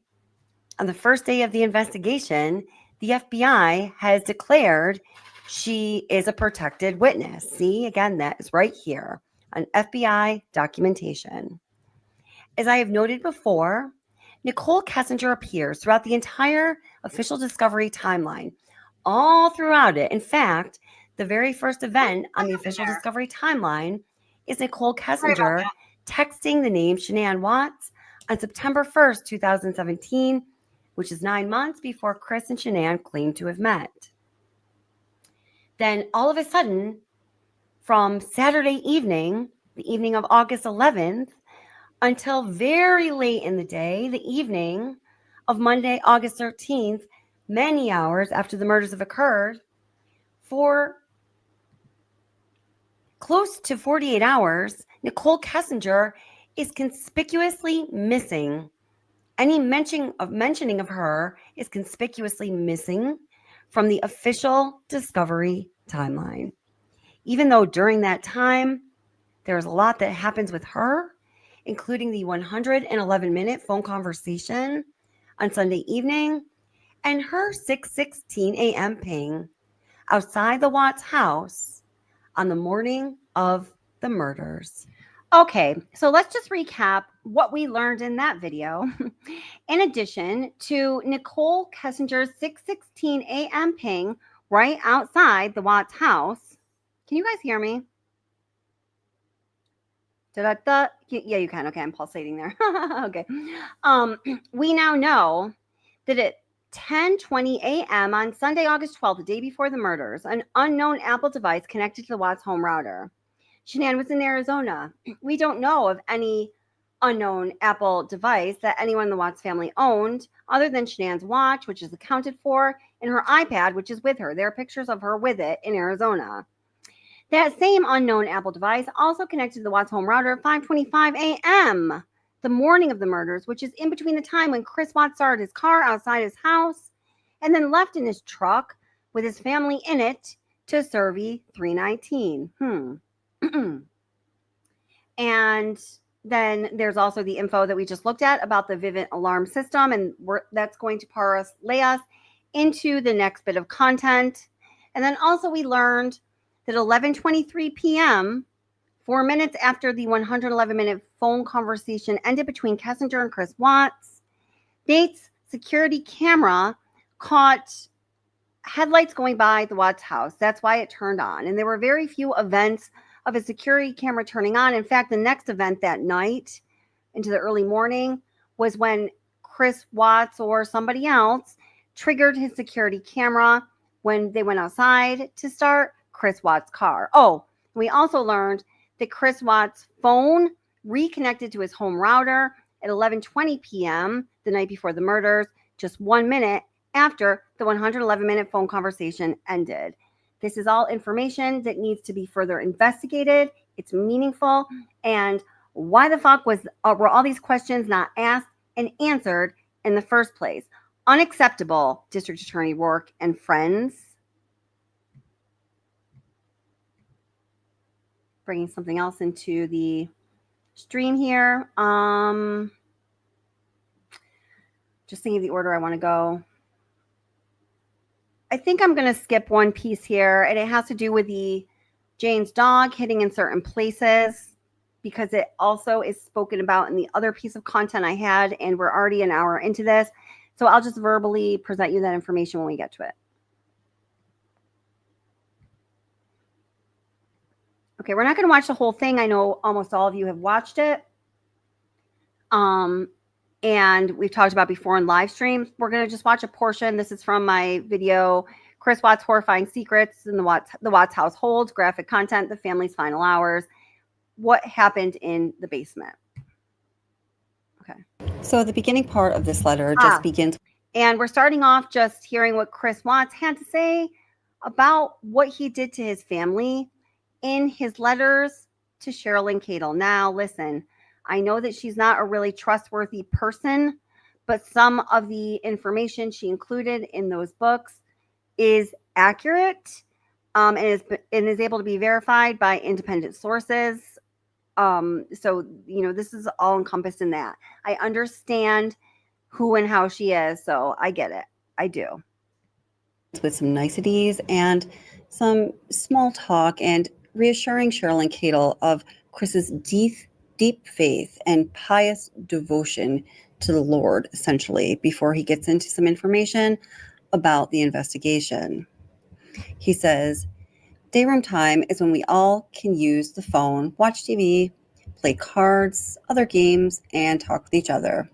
on the first day of the investigation, the FBI has declared she is a protected witness. See, again, that is right here on FBI documentation. As I have noted before, Nicole Kessinger appears throughout the entire official Discovery timeline, all throughout it. In fact, The very first event on the official Discovery timeline is Nicole Kessinger texting the name Shannan Watts on September 1st, 2017, which is 9 months before Chris and Shannan claim to have met. Then all of a sudden, from Saturday evening, the evening of August 11th, until very late in the day, the evening of Monday, August 13th, many hours after the murders have occurred, for close to 48 hours, Nicole Kessinger is conspicuously missing. Any mentioning of her is conspicuously missing from the official Discovery timeline. Even though during that time, there's a lot that happens with her, including the 111-minute phone conversation on Sunday evening and her 6:16 a.m. ping outside the Watts house on the morning of the murders. Okay, so let's just recap what we learned in that video. In addition to Nicole Kessinger's 6:16 a.m. ping right outside the Watts house. Can you guys hear me? Da-da-da. Yeah, you can. Okay, I'm pulsating there. Okay. We now know that at 10:20 a.m. on Sunday, August 12th, the day before the murders, an unknown Apple device connected to the Watts home router. Shannan was in Arizona. We don't know of any unknown Apple device that anyone in the Watts family owned other than Shannan's watch, which is accounted for, and her iPad, which is with her. There are pictures of her with it in Arizona. That same unknown Apple device also connected to the Watts home router at 5:25 a.m., the morning of the murders, which is in between the time when Chris Watts started his car outside his house and then left in his truck with his family in it to Survey 319. And then there's also the info that we just looked at about the Vivant alarm system, and that's going to lay us into the next bit of content. And then also we learned that 11:23 p.m., 4 minutes after the 111-minute phone conversation ended between Kessinger and Chris Watts, Nate's security camera caught headlights going by the Watts house. That's why it turned on. And there were very few events of a security camera turning on. In fact, the next event that night into the early morning was when Chris Watts or somebody else triggered his security camera when they went outside to start Chris Watts' car. Oh, we also learned that Chris Watts' phone reconnected to his home router at 11:20 p.m. the night before the murders, just 1 minute after the 111-minute phone conversation ended. This is all information that needs to be further investigated. It's meaningful. And why the fuck were all these questions not asked and answered in the first place? Unacceptable, District Attorney Rourke and friends. Bringing something else into the stream here. Just thinking of the order I want to go. I think I'm going to skip one piece here, and it has to do with the Jane's dog hitting in certain places, because it also is spoken about in the other piece of content I had, and we're already an hour into this. So I'll just verbally present you that information when we get to it. Okay, we're not going to watch the whole thing. I know almost all of you have watched it. And we've talked about before in live streams. We're going to just watch a portion. This is from my video, Chris Watts' Horrifying Secrets in the Watts Household, graphic content, the family's final hours, what happened in the basement. Okay. So the beginning part of this letter just begins. And we're starting off just hearing what Chris Watts had to say about what he did to his family in his letters to Sherilyn Cadle. Now, listen, I know that she's not a really trustworthy person, but some of the information she included in those books is accurate and is able to be verified by independent sources. So, you know, this is all encompassed in that. I understand who and how she is, so I get it. I do. With some niceties and some small talk and reassuring Sherilyn Cadle of Chris's deep faith and pious devotion to the Lord, essentially, before he gets into some information about the investigation. He says, Dayroom time is when we all can use the phone, watch TV, play cards, other games, and talk with each other.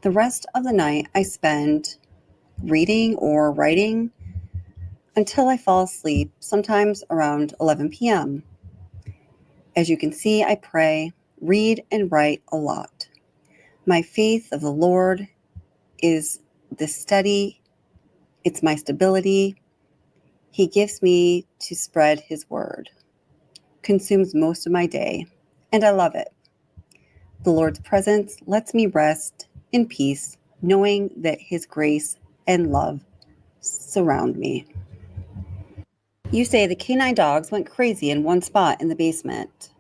The rest of the night I spend reading or writing until I fall asleep, sometimes around 11 p.m. As you can see, I pray, read, and write a lot. My faith of the Lord is the steady, it's my stability. He gives me to spread his word, consumes most of my day, and I love it. The Lord's presence lets me rest in peace, knowing that his grace and love surround me. You say the canine dogs went crazy in one spot in the basement,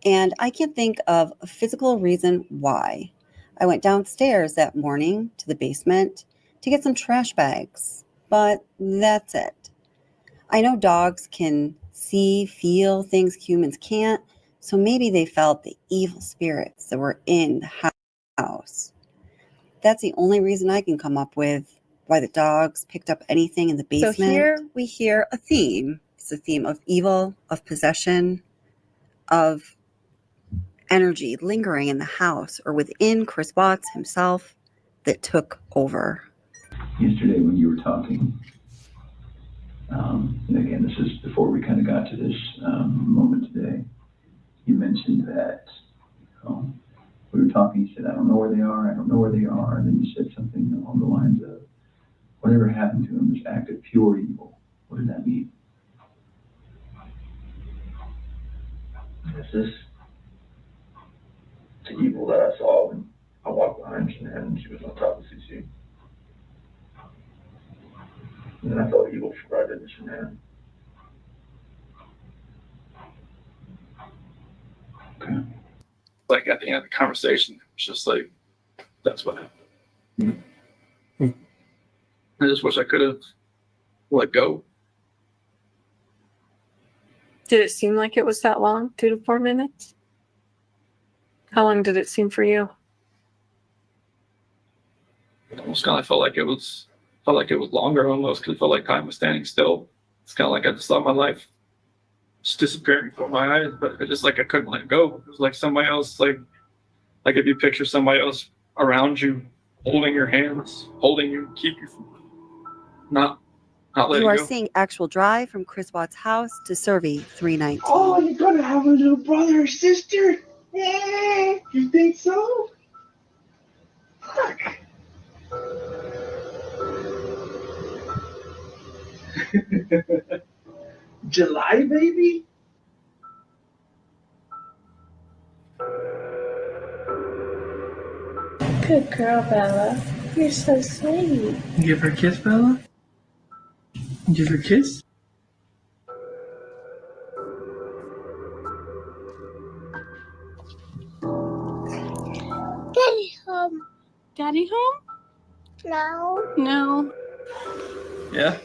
and I can't think of a physical reason why. I went downstairs that morning to the basement to get some trash bags, but that's it. I know dogs can see, feel things humans can't, so maybe they felt the evil spirits that were in the house. That's the only reason I can come up with why the dogs picked up anything in the basement. So here we hear a theme. It's a theme of evil, of possession, of energy lingering in the house or within Chris Watts himself that took over. Yesterday when you were talking, and again, this is before we kind of got to this moment today, you mentioned that we were talking, you said, I don't know where they are, and then you said something along the lines of, whatever happened to them is act of pure evil. What does that mean? This is the evil that I saw when I walked behind Shannan and she was on top of Cece. And then I felt evil for what I did to Shannan. Okay. Like at the end of the conversation, it's just like, that's what happened. I just wish I could have let go. Did it seem like it was that long? 2 to 4 minutes? How long did it seem for you? It almost kind of felt like it was longer almost, because it felt like time was standing still. It's kind of like I just saw my life just disappearing before my eyes, but it just like I couldn't let go. It was like somebody else, like if you picture somebody else around you, holding your hands, holding you, keep you from not letting You are go. seeing actual drive from Chris Watts' house to Survey 319. Oh, you're gonna have a little brother or sister? Yeah, you think so? Fuck. July, baby? Good girl, Bella. You're so sweet. Give her a kiss, Bella? Give her a kiss? Daddy home. Daddy home? No. No. Yeah?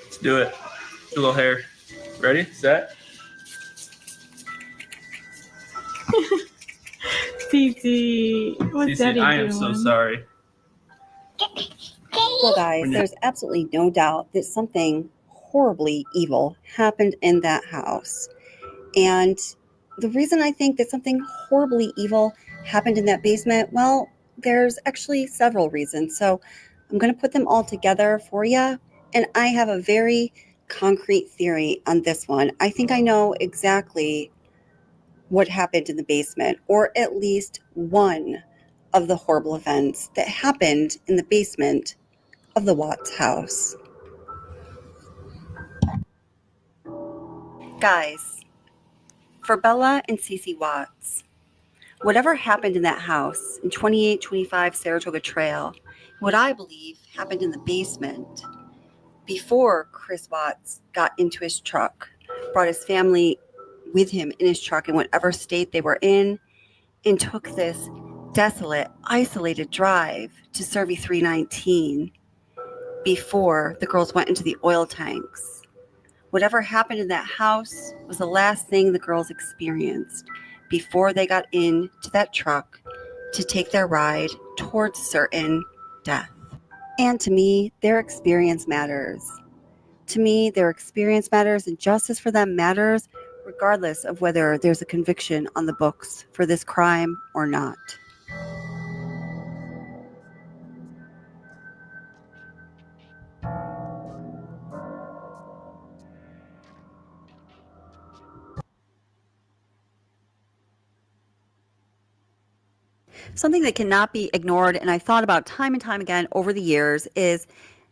Let's do it. Do a little hair. Ready? Set? Cece, what's Cece, Daddy I doing? am so sorry. Well, guys, there's absolutely no doubt that something horribly evil happened in that house. And the reason I think that something horribly evil happened in that basement, well, there's actually several reasons. So I'm going to put them all together for you. And I have a very concrete theory on this one. I think I know exactly what happened in the basement, or at least one of the horrible events that happened in the basement of the Watts house. Guys, for Bella and Cece Watts, whatever happened in that house in 2825 Saratoga Trail, what I believe happened in the basement before Chris Watts got into his truck, brought his family with him in his truck in whatever state they were in, and took this desolate, isolated drive to Survey 319 before the girls went into the oil tanks. Whatever happened in that house was the last thing the girls experienced before they got into that truck to take their ride towards certain death. And to me, their experience matters. To me, their experience matters and justice for them matters, regardless of whether there's a conviction on the books for this crime or not. Something that cannot be ignored, and I thought about time and time again over the years, is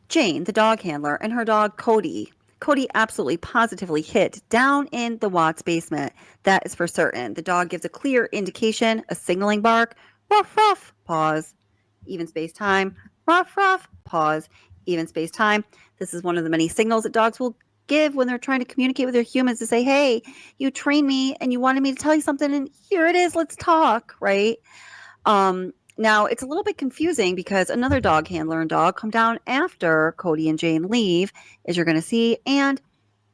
Jane, the dog handler, and her dog Cody. Cody absolutely positively hid down in the Watts basement. That is for certain. The dog gives a clear indication, a signaling bark, ruff, ruff, pause, even space time, ruff, ruff, pause, even space time. This is one of the many signals that dogs will give when they're trying to communicate with their humans to say, hey, you trained me and you wanted me to tell you something, and here it is, let's talk, right? Now, it's a little bit confusing because another dog handler and dog come down after Cody and Jane leave, as you're going to see, and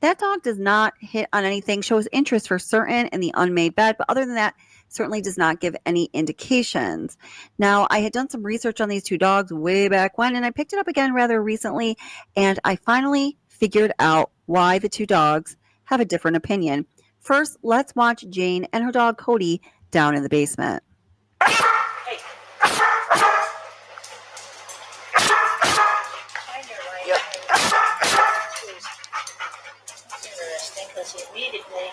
that dog does not hit on anything, shows interest for certain in the unmade bed, but other than that, certainly does not give any indications. Now, I had done some research on these two dogs way back when, and I picked it up again rather recently, and I finally figured out why the two dogs have a different opinion. First, let's watch Jane and her dog Cody down in the basement. Yep. It's interesting because immediately.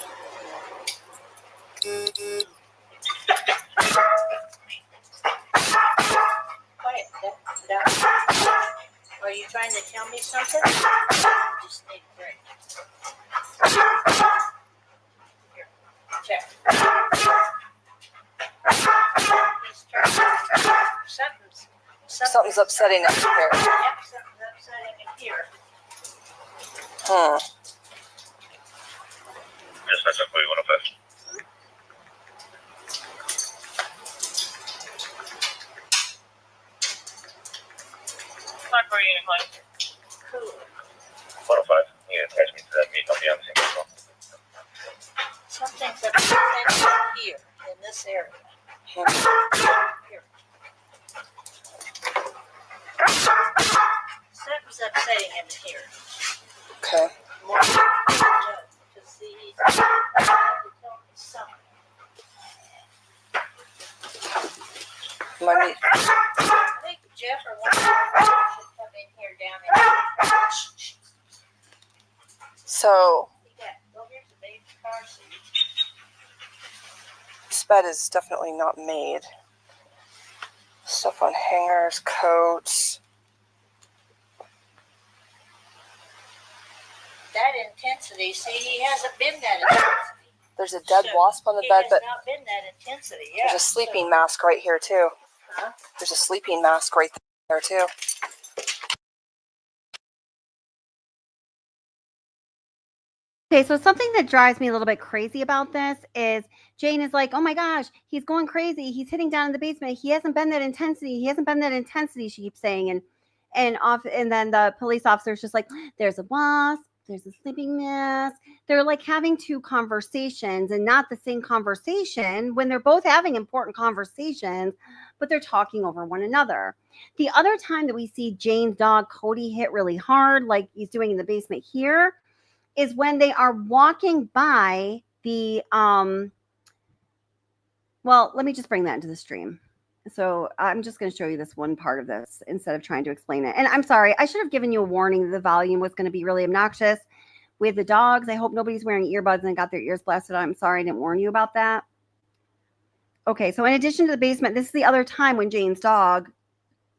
Quiet. Are you trying to tell me something? Just need a break. Here, check. Something's upsetting it here. Yep, something's upsetting it here. Huh. Yes, that's up for you, 105. Talk for you, Nicole. Cool. 105. You can attach me to that meeting. I'll be on the same level. Something's upsetting here, in this area. Here. Something's upsetting him here. Okay. More to see, he's trying to tell me something. Money. I think Jeff or one of you should come in here down and. So, Well, here's the baby car seat. this bed is definitely not made. Stuff on hangers, coats. That intensity, see, he hasn't been that intensity. There's a dead wasp on the bed, but He has not been that intensity, yeah. there's a sleeping mask right here, too. Huh? There's a sleeping mask right there, too. Okay, so something that drives me a little bit crazy about this is Jane is like, oh my gosh, he's going crazy. He's hitting down in the basement. He hasn't been that intensity. He hasn't been that intensity, she keeps saying. And then the police officer's just like, there's a wasp, there's a sleeping mask. They're like having two conversations and not the same conversation when they're both having important conversations, but they're talking over one another. The other time that we see Jane's dog Cody hit really hard, like he's doing in the basement here, is when they are walking by the, well, let me just bring that into the stream. So I'm just going to show you this one part of this instead of trying to explain it. And I'm sorry, I should have given you a warning that the volume was going to be really obnoxious with the dogs. I hope nobody's wearing earbuds and got their ears blasted out. I'm sorry I didn't warn you about that. Okay, so in addition to the basement, this is the other time when Jane's dog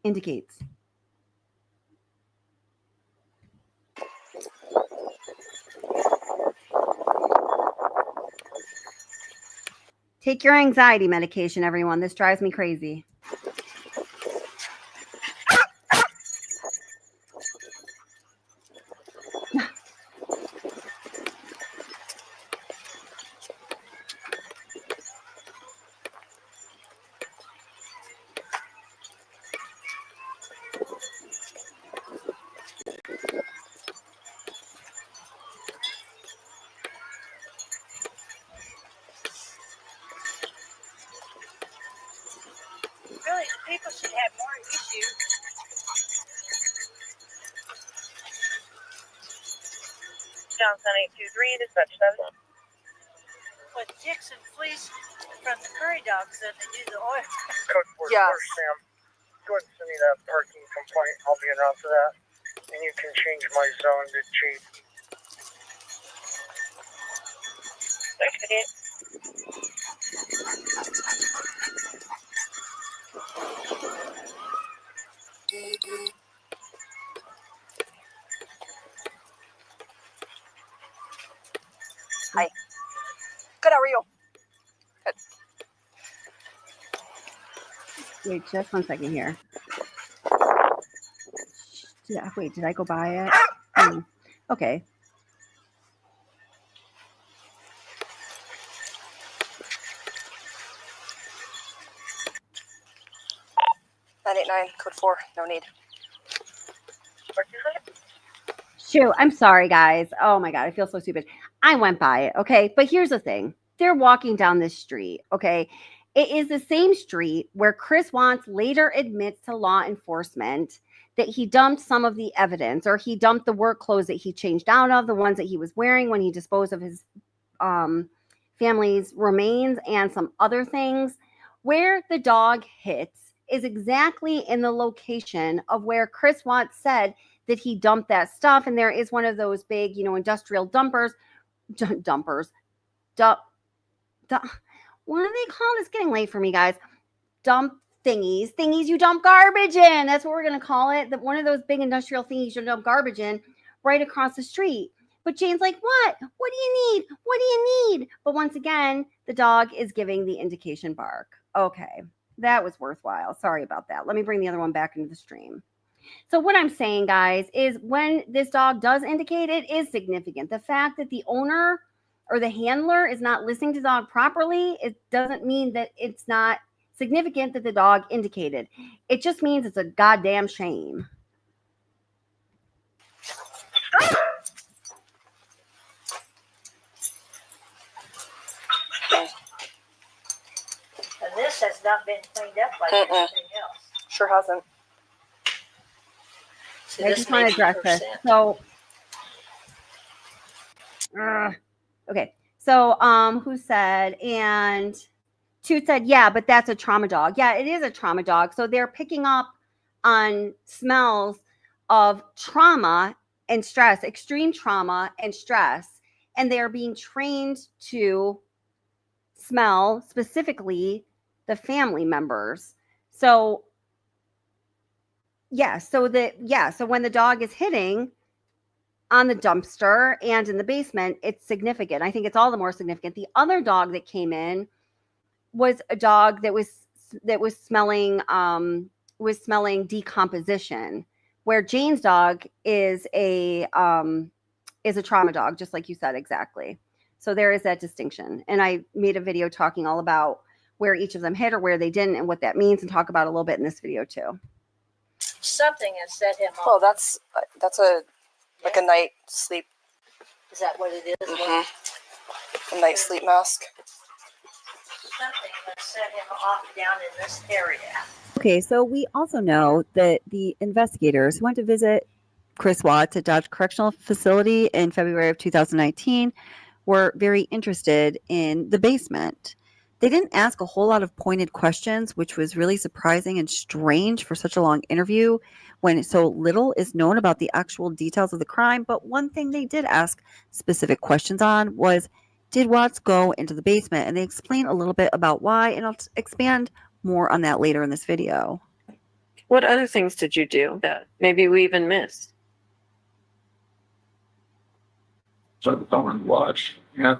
indicates. Take your anxiety medication, everyone. This drives me crazy. Really, the people should have more issues. Johnson 823, dispatch 7. When Dixon flees from the prairie dogs, then they do the oil. Code 4, yes. Sam. Go ahead and send me that parking complaint. I'll be en route for that. And you can change my zone to chief. Thanks, Idiot. Hi. Good, how are you? Good. Wait, just one second here. Did I go by it? Okay. 989, code 4, no need. Shoot, I'm sorry, guys. Oh my God, I feel so stupid. I went by it, okay? But here's the thing. They're walking down this street, okay? It is the same street where Chris Watts later admits to law enforcement that he dumped some of the evidence, or he dumped the work clothes that he changed out of, the ones that he was wearing when he disposed of his family's remains and some other things. Where the dog hits is exactly in the location of where Chris Watts said that he dumped that stuff. And there is one of those big, industrial dumpers. What are they called? It's getting late for me, guys. Dump thingies you dump garbage in. That's what we're going to call it. One of those big industrial thingies you dump garbage in right across the street. But Jane's like, what? What do you need? What do you need? But once again, the dog is giving the indication bark. Okay, that was worthwhile. Sorry about that. Let me bring the other one back into the stream. So what I'm saying, guys, is when this dog does indicate, it is significant. The fact that the owner or the handler is not listening to the dog properly, it doesn't mean that it's not significant that the dog indicated. It just means it's a goddamn shame. And this has not been cleaned up like anything else. Sure hasn't. So I just want to address this. So, okay. So, who said, and Toot said, yeah, but that's a trauma dog. Yeah, it is a trauma dog. So they're picking up on smells of trauma and stress, extreme trauma and stress, and they're being trained to smell specifically the family members. So, so when the dog is hitting on the dumpster and in the basement, it's significant. I think it's all the more significant. The other dog that came in was a dog that was smelling decomposition, where Jane's dog is a trauma dog, just like you said, exactly. So there is that distinction. And I made a video talking all about where each of them hit or where they didn't and what that means, and talk about it a little bit in this video too. Something has set him off. Well, that's a a night sleep. Is that what it is? Mm-hmm. A night sleep mask. Something has set him off down in this area. Okay, so we also know that the investigators who went to visit Chris Watts at Dodge Correctional Facility in February of 2019 were very interested in the basement. They didn't ask a whole lot of pointed questions, which was really surprising and strange for such a long interview when so little is known about the actual details of the crime. But one thing they did ask specific questions on was, did Watts go into the basement? And they explain a little bit about why, and I'll expand more on that later in this video. What other things did you do that maybe we even missed? So the phone and watch. Yeah.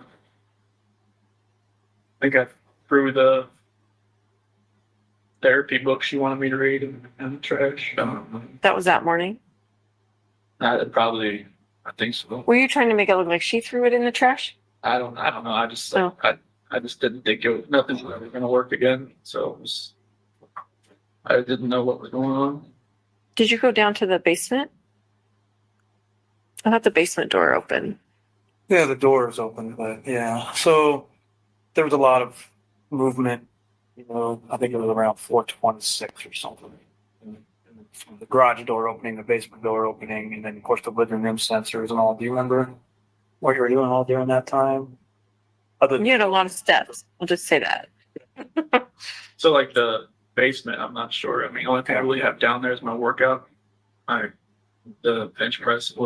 I think I threw the therapy book she wanted me to read in the trash. That was that morning? I think so. Were you trying to make it look like she threw it in the trash? I don't know. I just didn't think nothing was ever going to work again. So I didn't know what was going on. Did you go down to the basement? I thought the basement door opened. Yeah, the door was open, but yeah. So there was a lot of movement. I think it was around 4:26 or something. From the garage door opening, the basement door opening, and then of course the living room sensors and all. Do you remember? what you were doing all during that time. You had a lot of steps. I'll just say that. So like the basement, I'm not sure. I mean, the only thing I really have down there is my workout. The bench press. Do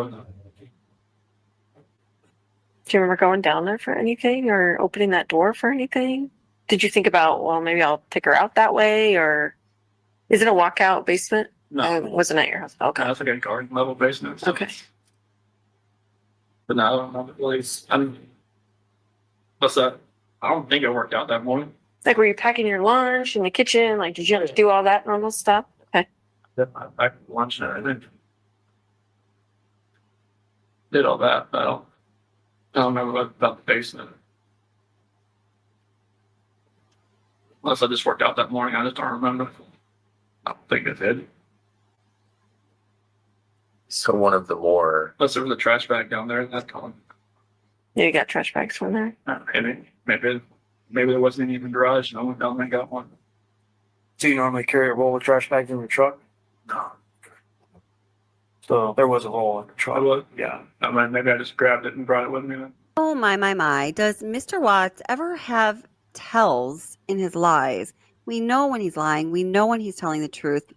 you remember going down there for anything or opening that door for anything? Did you think about, well, maybe I'll take her out that way, or is it a walkout basement? No. It wasn't at your house. Okay. That's like a garden level basement. So. Okay. But no, I don't know the place. What's that? I don't think I worked out that morning. Like, were you packing your lunch in the kitchen? Like, did you have to do all that normal stuff? Okay. I packed lunch and everything. Did all that, but I don't remember about the basement. Unless I just worked out that morning, I just don't remember. I don't think I did. So one of the more... Unless there was a trash bag down there, that's gone. Yeah, you got trash bags from there? Maybe there wasn't even a garage and I went down there and got one. Do you normally carry a roll of trash bags in your truck? No. So there was a roll in the truck. Yeah. I mean, maybe I just grabbed it and brought it with me then. Oh, my. Does Mr. Watts ever have tells in his lies? We know when he's lying. We know when he's telling the truth.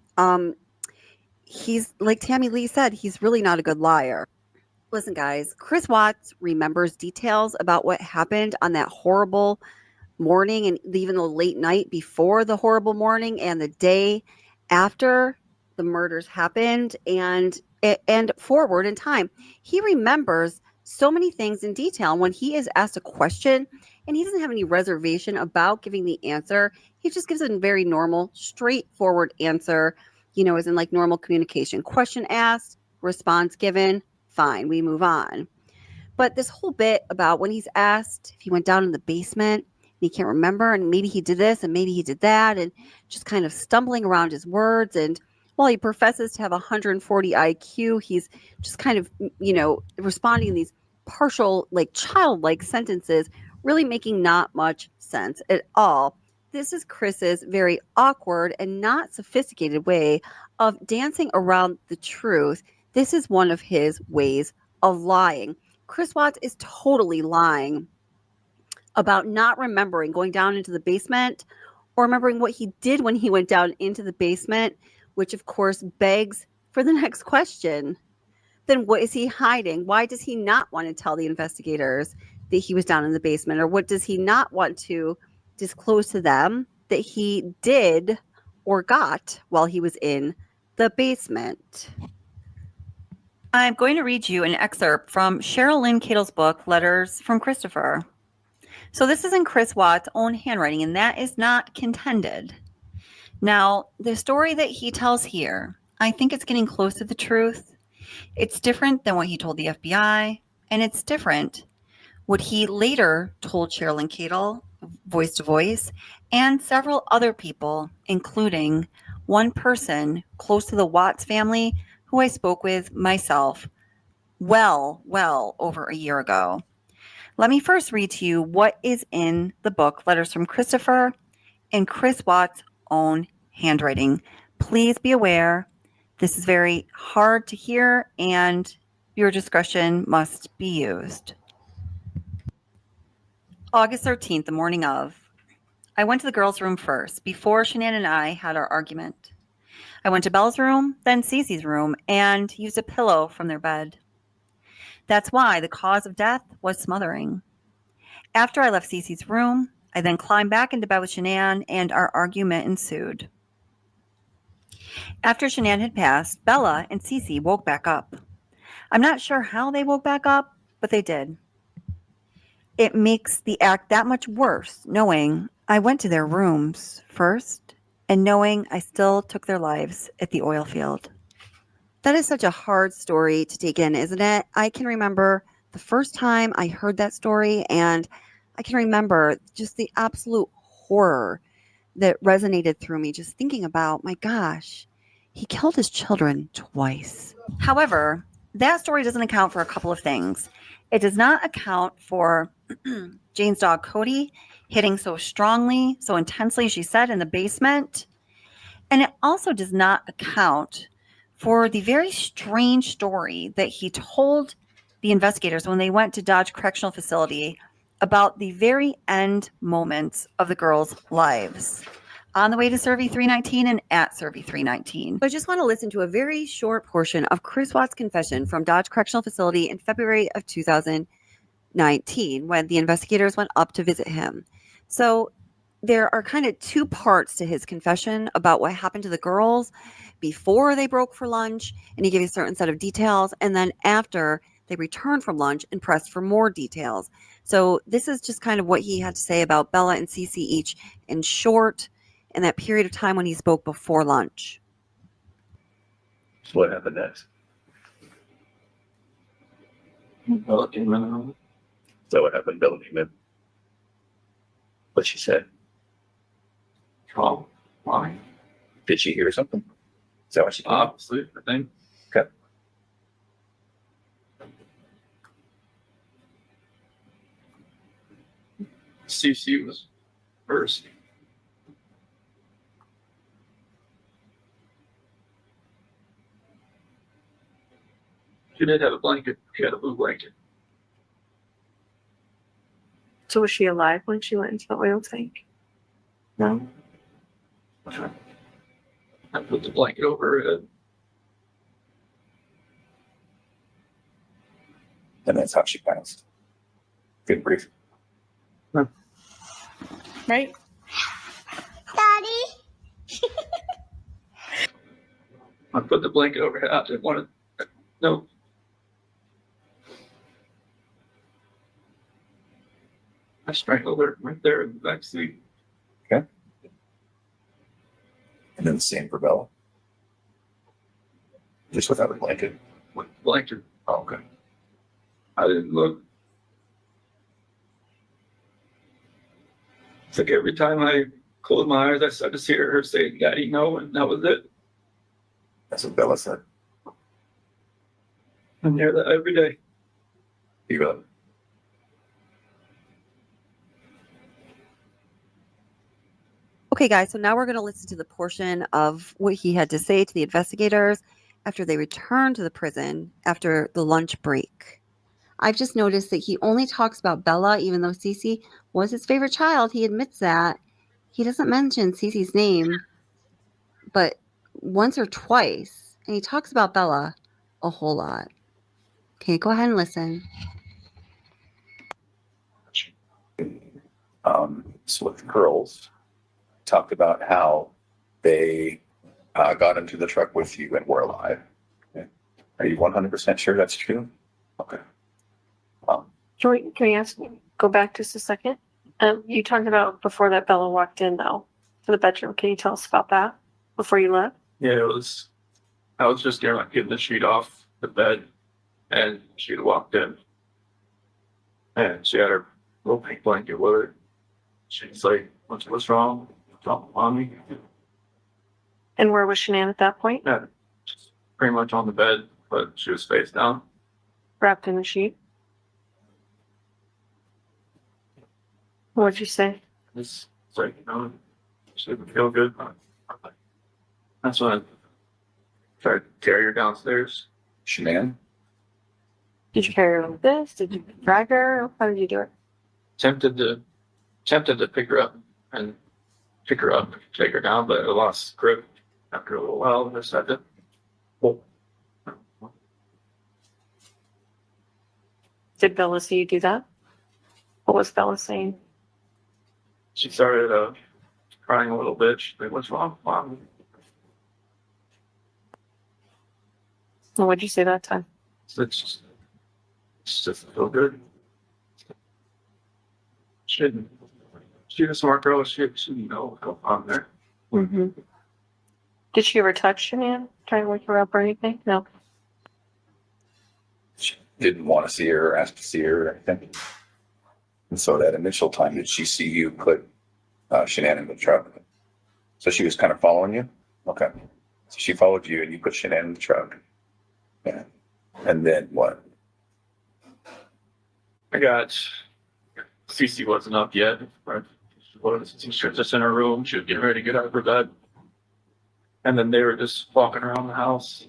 He's, like Tammy Lee said, he's really not a good liar. Listen, guys, Chris Watts remembers details about what happened on that horrible morning and even the late night before the horrible morning and the day after the murders happened and forward in time. He remembers so many things in detail. And when he is asked a question and he doesn't have any reservation about giving the answer, he just gives a very normal, straightforward answer, as in like normal communication. Question asked, response given, fine, we move on. But this whole bit about when he's asked if he went down in the basement and he can't remember, and maybe he did this and maybe he did that, and just kind of stumbling around his words. And while he professes to have 140 IQ, he's just kind of, responding in these partial, like childlike sentences, really making not much sense at all. This is Chris's very awkward and not sophisticated way of dancing around the truth. This is one of his ways of lying. Chris Watts is totally lying about not remembering going down into the basement or remembering what he did when he went down into the basement, which of course begs for the next question. Then what is he hiding? Why does he not want to tell the investigators that he was down in the basement? Or what does he not want to disclose to them that he did or got while he was in the basement? I'm going to read you an excerpt from Cheryl Lynn Cattle's book, Letters from Christopher. So this is in Chris Watts' own handwriting, and that is not contended. Now, the story that he tells here, I think it's getting close to the truth. It's different than what he told the FBI, and it's different what he later told Cheryl Lynn Cattle, voice to voice, and several other people, including one person close to the Watts family who I spoke with myself well over a year ago. Let me first read to you what is in the book, Letters from Christopher, in Chris Watts' own handwriting. Please be aware, this is very hard to hear and your discretion must be used. August 13th, the morning of. I went to the girls' room first, before Shannan and I had our argument. I went to Belle's room, then Cece's room, and used a pillow from their bed. That's why the cause of death was smothering. After I left Cece's room, I then climbed back into bed with Shannan, and our argument ensued. After Shannan had passed, Bella and Cece woke back up. I'm not sure how they woke back up, but they did. It makes the act that much worse, knowing I went to their rooms first, and knowing I still took their lives at the oil field. That is such a hard story to take in, isn't it? I can remember the first time I heard that story, and I can remember just the absolute horror that resonated through me, just thinking about, my gosh, he killed his children twice. However, that story doesn't account for a couple of things. It does not account for Jane's dog, Cody, hitting so strongly, so intensely, she said, in the basement. And it also does not account for the very strange story that he told the investigators when they went to Dodge Correctional Facility about the very end moments of the girls' lives on the way to Survey 319 and at Survey 319. So I just want to listen to a very short portion of Chris Watt's confession from Dodge Correctional Facility in February of 2019 when the investigators went up to visit him. So there are kind of two parts to his confession about what happened to the girls before they broke for lunch, and he gave a certain set of details, and then after they returned from lunch and pressed for more details. So this is just kind of what he had to say about Bella and Cece each in short in that period of time when he spoke before lunch. So what happened next? Bella came in. Is that what happened? Bella came in. What she said? Oh, why? Did she hear something? Is that what she told you? Obviously, I think. Okay. Cece was first. She did have a blanket. She had a blue blanket. So was she alive when she went into the oil tank? No. I put the blanket over her head. And that's how she passed. Good brief. Right? Daddy? I put the blanket over her head. I didn't want to. No. I strangled her right there in the back seat. Okay. And then the same for Bella. Just without a blanket. With the blanket. Oh, okay. I didn't look. It's like every time I closed my eyes, I started to hear her say, "Daddy, no," and that was it. That's what Bella said. I hear that every day. You got it. Okay, guys, so now we're going to listen to the portion of what he had to say to the investigators after they returned to the prison after the lunch break. I've just noticed that he only talks about Bella, even though Cece was his favorite child. He admits that. He doesn't mention Cece's name, but once or twice. And he talks about Bella a whole lot. Okay, go ahead and listen. So with the girls, talked about how they got into the truck with you and were alive. Okay. Are you 100% sure that's true? Okay. Can we ask, go back just a second? You talked about before that Bella walked in, though, to the bedroom. Can you tell us about that before you left? Yeah, I was just getting the sheet off the bed, and she had walked in. And she had her little pink blanket with her. She's like, what's wrong? What's wrong, Mommy? And where was Shannan at that point? Yeah, just pretty much on the bed, but she was face down. Wrapped in the sheet? What'd you say? It's like, she didn't feel good. That's when I tried to carry her downstairs. Shannan? Did you carry her like this? Did you drag her? How did you do it? Tempted to pick her up and take her down, but I lost grip after a little while. I just had to pull. Did Bella see you do that? What was Bella saying? She started crying a little bit. She's like, "What's wrong, Mom?" Well, what'd you say that time? It's just feel good. She's a smart girl. She know what's going on there. Mm-hmm. Did she ever touch Shannan? Try to wake her up or anything? No. She didn't want to see her or ask to see her or anything. And so that initial time, did she see you put Shannan in the truck? So she was kind of following you? Okay. So she followed you and you put Shannan in the truck. Yeah. And then what? I got Cece wasn't up yet. Right? She was just in her room. She was getting ready to get out of her bed. And then they were just walking around the house.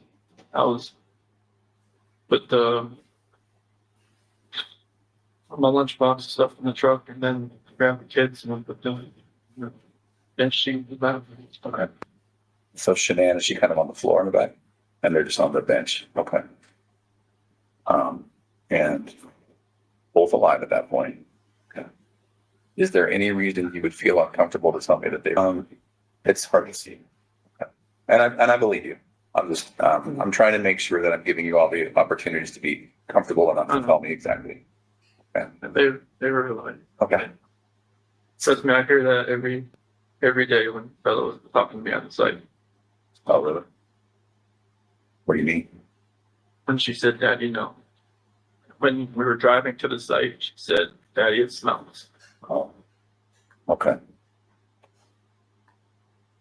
Put the my lunchbox and stuff in the truck, and then grab the kids and put them in the bench sheet in the back. Okay. So Shannan, is she kind of on the floor in the back? And they're just on the bench. Okay. And both alive at that point. Okay. Is there any reason you would feel uncomfortable to tell me that they? It's hard to see. Okay. And I believe you. I'm just I'm trying to make sure that I'm giving you all the opportunities to be comfortable enough to tell me exactly. Okay. They were alive. Okay. Trust me, I hear that every day when fellows talking to me on the site. Oh really? What do you mean? When she said, "Daddy, no." When we were driving to the site, she said, "Daddy, it smells." Oh. Okay.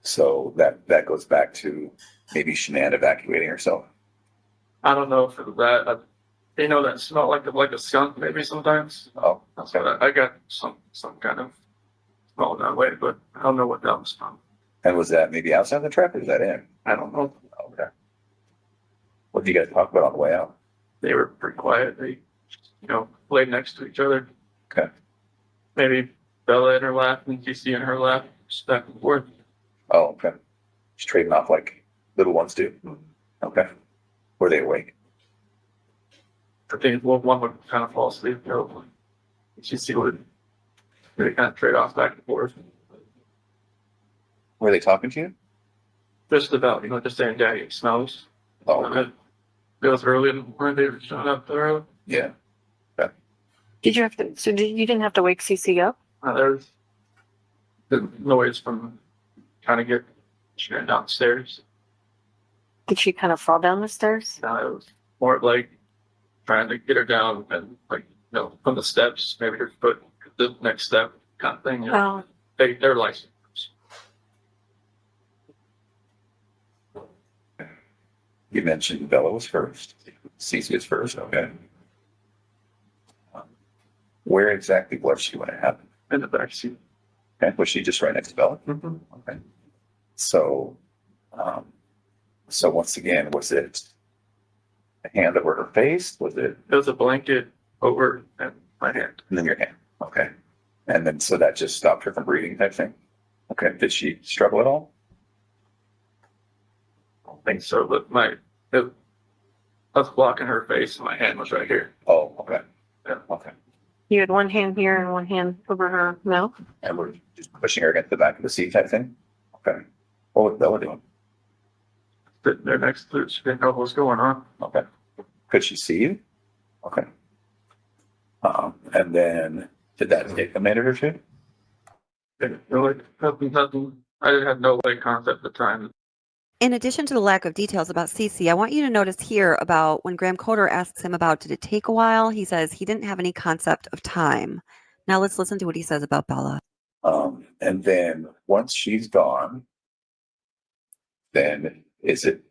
So that goes back to maybe Shannan evacuating herself. I don't know if it was that. They know that smell like a skunk maybe sometimes. Oh, that's what I got some kind of smell that way, but I don't know what that was from. And was that maybe outside the truck or is that in? I don't know. Okay. What did you guys talk about on the way out? They were pretty quiet. They, laid next to each other. Okay. Maybe Bella in her lap and Cece in her lap, just back and forth. Oh, okay. Just trading off like little ones do. Okay. Were they awake? I think one would kind of fall asleep. Cece would really kind of trade off back and forth. Were they talking to you? Just about, just saying, "Daddy, it smells." Oh. It was early in the morning. They were showing up there early. Yeah. Okay. Did you have to? So you didn't have to wake Cece up? There's the noise from trying to get Shannan downstairs. Did she kind of fall down the stairs? No, it was more like trying to get her down and from the steps, maybe her foot, the next step kind of thing. Oh. They're licensed. You mentioned Bella was first. Cece was first. Okay. Where exactly was she when it happened? In the back seat. Okay. Was she just right next to Bella? Mm-hmm. Okay. So once again, was it a hand over her face? Was it? It was a blanket over my hand. And then your hand. Okay. And then so that just stopped her from breathing type thing? Okay. Did she struggle at all? I don't think so, but I was blocking her face and my hand was right here. Oh, okay. Yeah. Okay. You had one hand here and one hand over her mouth? And we're just pushing her against the back of the seat type thing? Okay. What was Bella doing? Sitting there next to her. She didn't know what was going on. Okay. Could she see you? Okay. And then did that take a minute or two? Nothing. I had no concept at the time. In addition to the lack of details about Cece, I want you to notice here about when Graham Coder asks him about did it take a while, he says he didn't have any concept of time. Now let's listen to what he says about Bella. And then once she's gone, then is it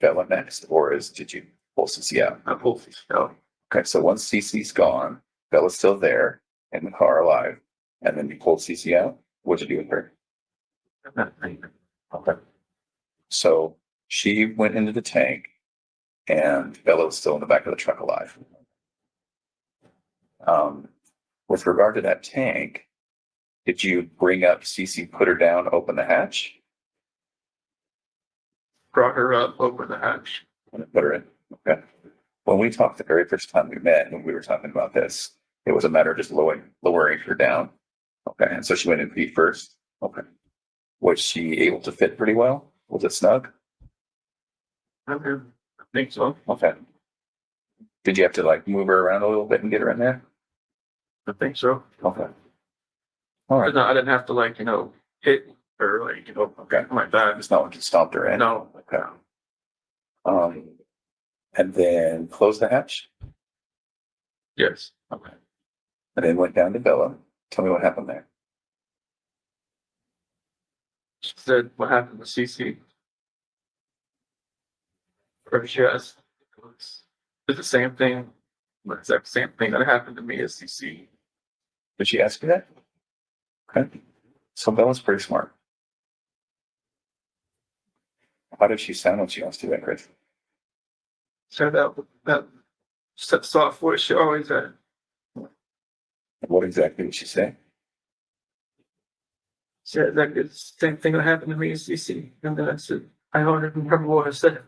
Bella next, or did you pull Cece out? I pulled Cece out. Okay, so once Cece's gone, Bella's still there in the car alive, and then you pulled Cece out. What'd you do with her? Okay. So she went into the tank, and Bella was still in the back of the truck alive. With regard to that tank, did you bring up Cece, put her down, open the hatch? Brought her up, opened the hatch. And put her in. Okay. When we talked the very first time we met, and we were talking about this, it was a matter of just lowering her down. Okay. And so she went in feet first. Okay. Was she able to fit pretty well? Was it snug? I think so. Okay. Did you have to move her around a little bit and get her in there? I think so. Okay. All right. I didn't have to hit her okay, like that. It's not like you stomped her in. No. Okay. And then close the hatch. Yes. Okay. And then went down to Bella. Tell me what happened there. She said, "What happened to Cece?" Or she asked, "It's the same thing, the exact same thing that happened to me as Cece." Did she ask you that? Okay. So Bella's pretty smart. How did she sound when she asked you that, Chris? So that soft voice she always had. What exactly did she say? Said that the same thing that happened to me as Cece. And then I said, I don't even remember what I said.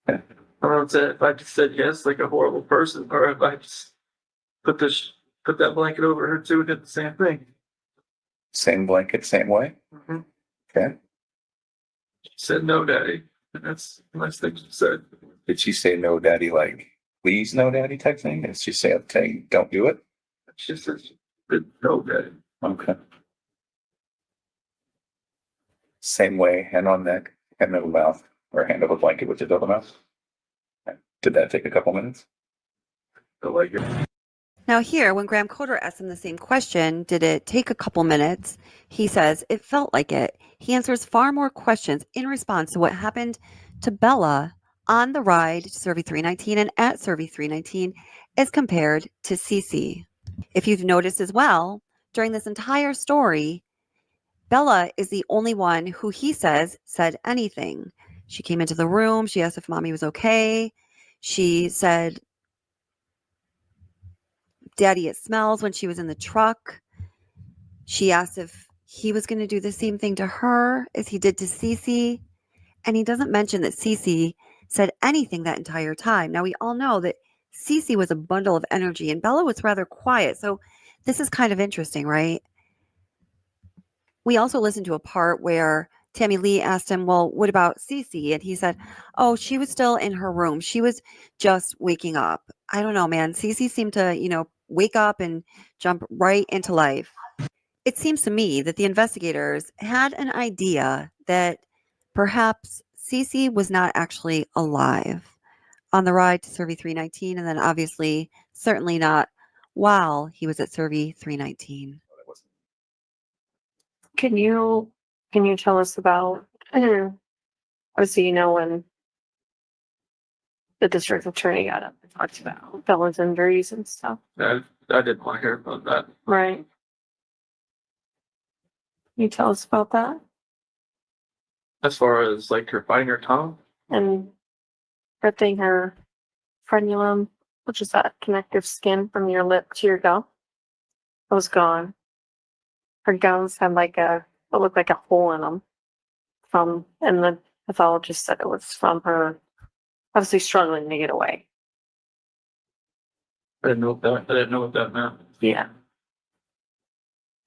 I don't know if I just said yes, like a horrible person, or if I just put that blanket over her too and did the same thing. Same blanket, same way? Mm-hmm. Okay. She said no, Daddy. And that's the last thing she said. Did she say no, daddy, like, please no, daddy type thing? Did she say, okay, don't do it? She said no, Daddy. Okay. Same way, hand on neck, hand over mouth, or hand over blanket with the over mouth. Did that take a couple minutes? Like it. Now here, when Graham Coder asked him the same question, did it take a couple minutes? He says, it felt like it. He answers far more questions in response to what happened to Bella on the ride to Survey 319 and at Survey 319 as compared to Cece. If you've noticed as well, during this entire story, Bella is the only one who he says said anything. She came into the room. She asked if mommy was okay. She said, Daddy, it smells when she was in the truck. She asked if he was going to do the same thing to her as he did to Cece. And he doesn't mention that Cece said anything that entire time. Now, we all know that Cece was a bundle of energy and Bella was rather quiet. So this is kind of interesting, right? We also listened to a part where Tammy Lee asked him, well, what about Cece? And he said, oh, she was still in her room. She was just waking up. I don't know, man. Cece seemed to, wake up and jump right into life. It seems to me that the investigators had an idea that perhaps Cece was not actually alive on the ride to Survey 319, and then obviously, certainly not while he was at Survey 319. Can you tell us about obviously when the district attorney got up and talked about Bella's injuries and stuff? I didn't want to hear about that. Right. Can you tell us about that? As far as like her biting her tongue? And ripping her frenulum, which is that connective skin from your lip to your gum, it was gone. Her gums had it looked like a hole in them and the pathologist said it was from her obviously struggling to get away. I didn't know what that meant. Yeah.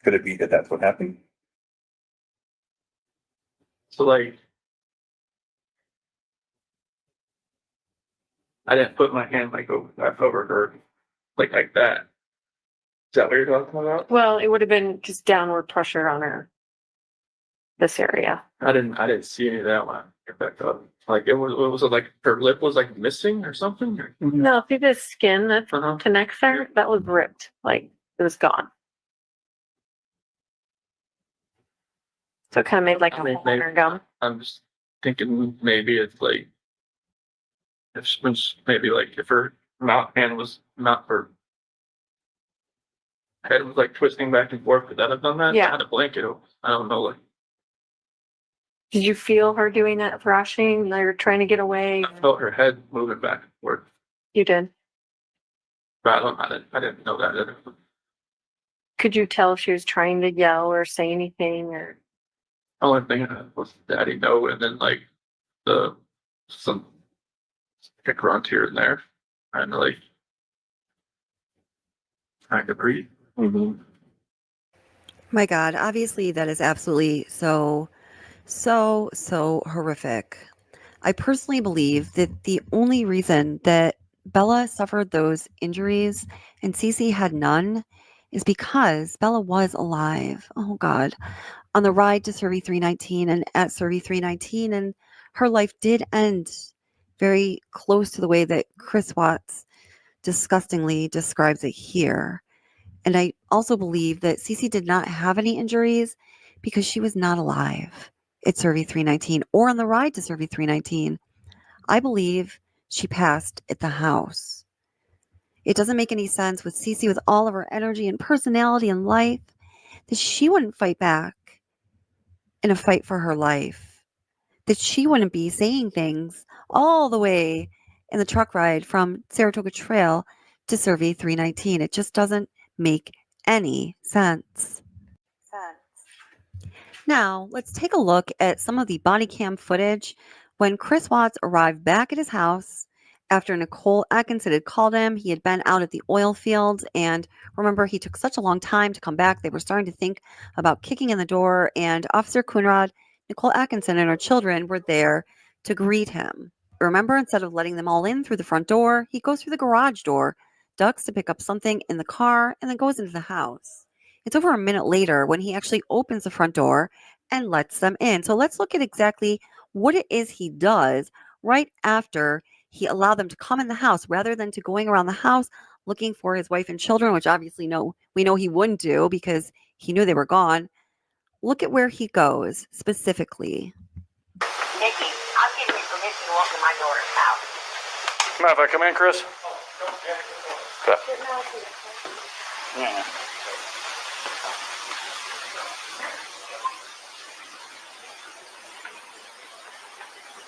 Could it be that that's what happened? So I didn't put my hand over her like that. Is that what you're talking about? Well, it would have been just downward pressure on this area. I didn't see any of that when I get back up. It was like her lip was missing or something? No, see the skin that connects there? That was ripped. It was gone. So it kind of made a hole in her gum. I'm just thinking maybe it's if her hand was her head was twisting back and forth, could that have done that? Yeah. I had a blanket. I don't know. Did you feel her doing that thrashing? They were trying to get away? I felt her head moving back and forth. You did? But I didn't know that. Could you tell if she was trying to yell or say anything or? Only thing was Daddy no, and then some grunt here and there, and trying to breathe. Mm-hmm. My God, obviously that is absolutely so horrific. I personally believe that the only reason that Bella suffered those injuries and Cece had none is because Bella was alive. Oh God. On the ride to Survey 319 and at Survey 319, and her life did end very close to the way that Chris Watts disgustingly describes it here. And I also believe that Cece did not have any injuries because she was not alive at Survey 319 or on the ride to Survey 319. I believe she passed at the house. It doesn't make any sense with Cece, with all of her energy and personality and life, that she wouldn't fight back in a fight for her life, that she wouldn't be saying things all the way in the truck ride from Saratoga Trail to Survey 319. It just doesn't make any sense. Now, let's take a look at some of the body cam footage when Chris Watts arrived back at his house after Nicole Atkinson had called him. He had been out at the oil fields, and remember, he took such a long time to come back. They were starting to think about kicking in the door, and Officer Coonrod, Nicole Atkinson, and her children were there to greet him. Remember, instead of letting them all in through the front door, he goes through the garage door, ducks to pick up something in the car, and then goes into the house. It's over a minute later when he actually opens the front door and lets them in. So let's look at exactly what it is he does right after he allowed them to come in the house rather than to going around the house looking for his wife and children, which obviously we know he wouldn't do because he knew they were gone. Look at where he goes specifically. Nikki, I'll give you permission to walk in my daughter's house. Mind if I come in, Chris? Okay. Yeah.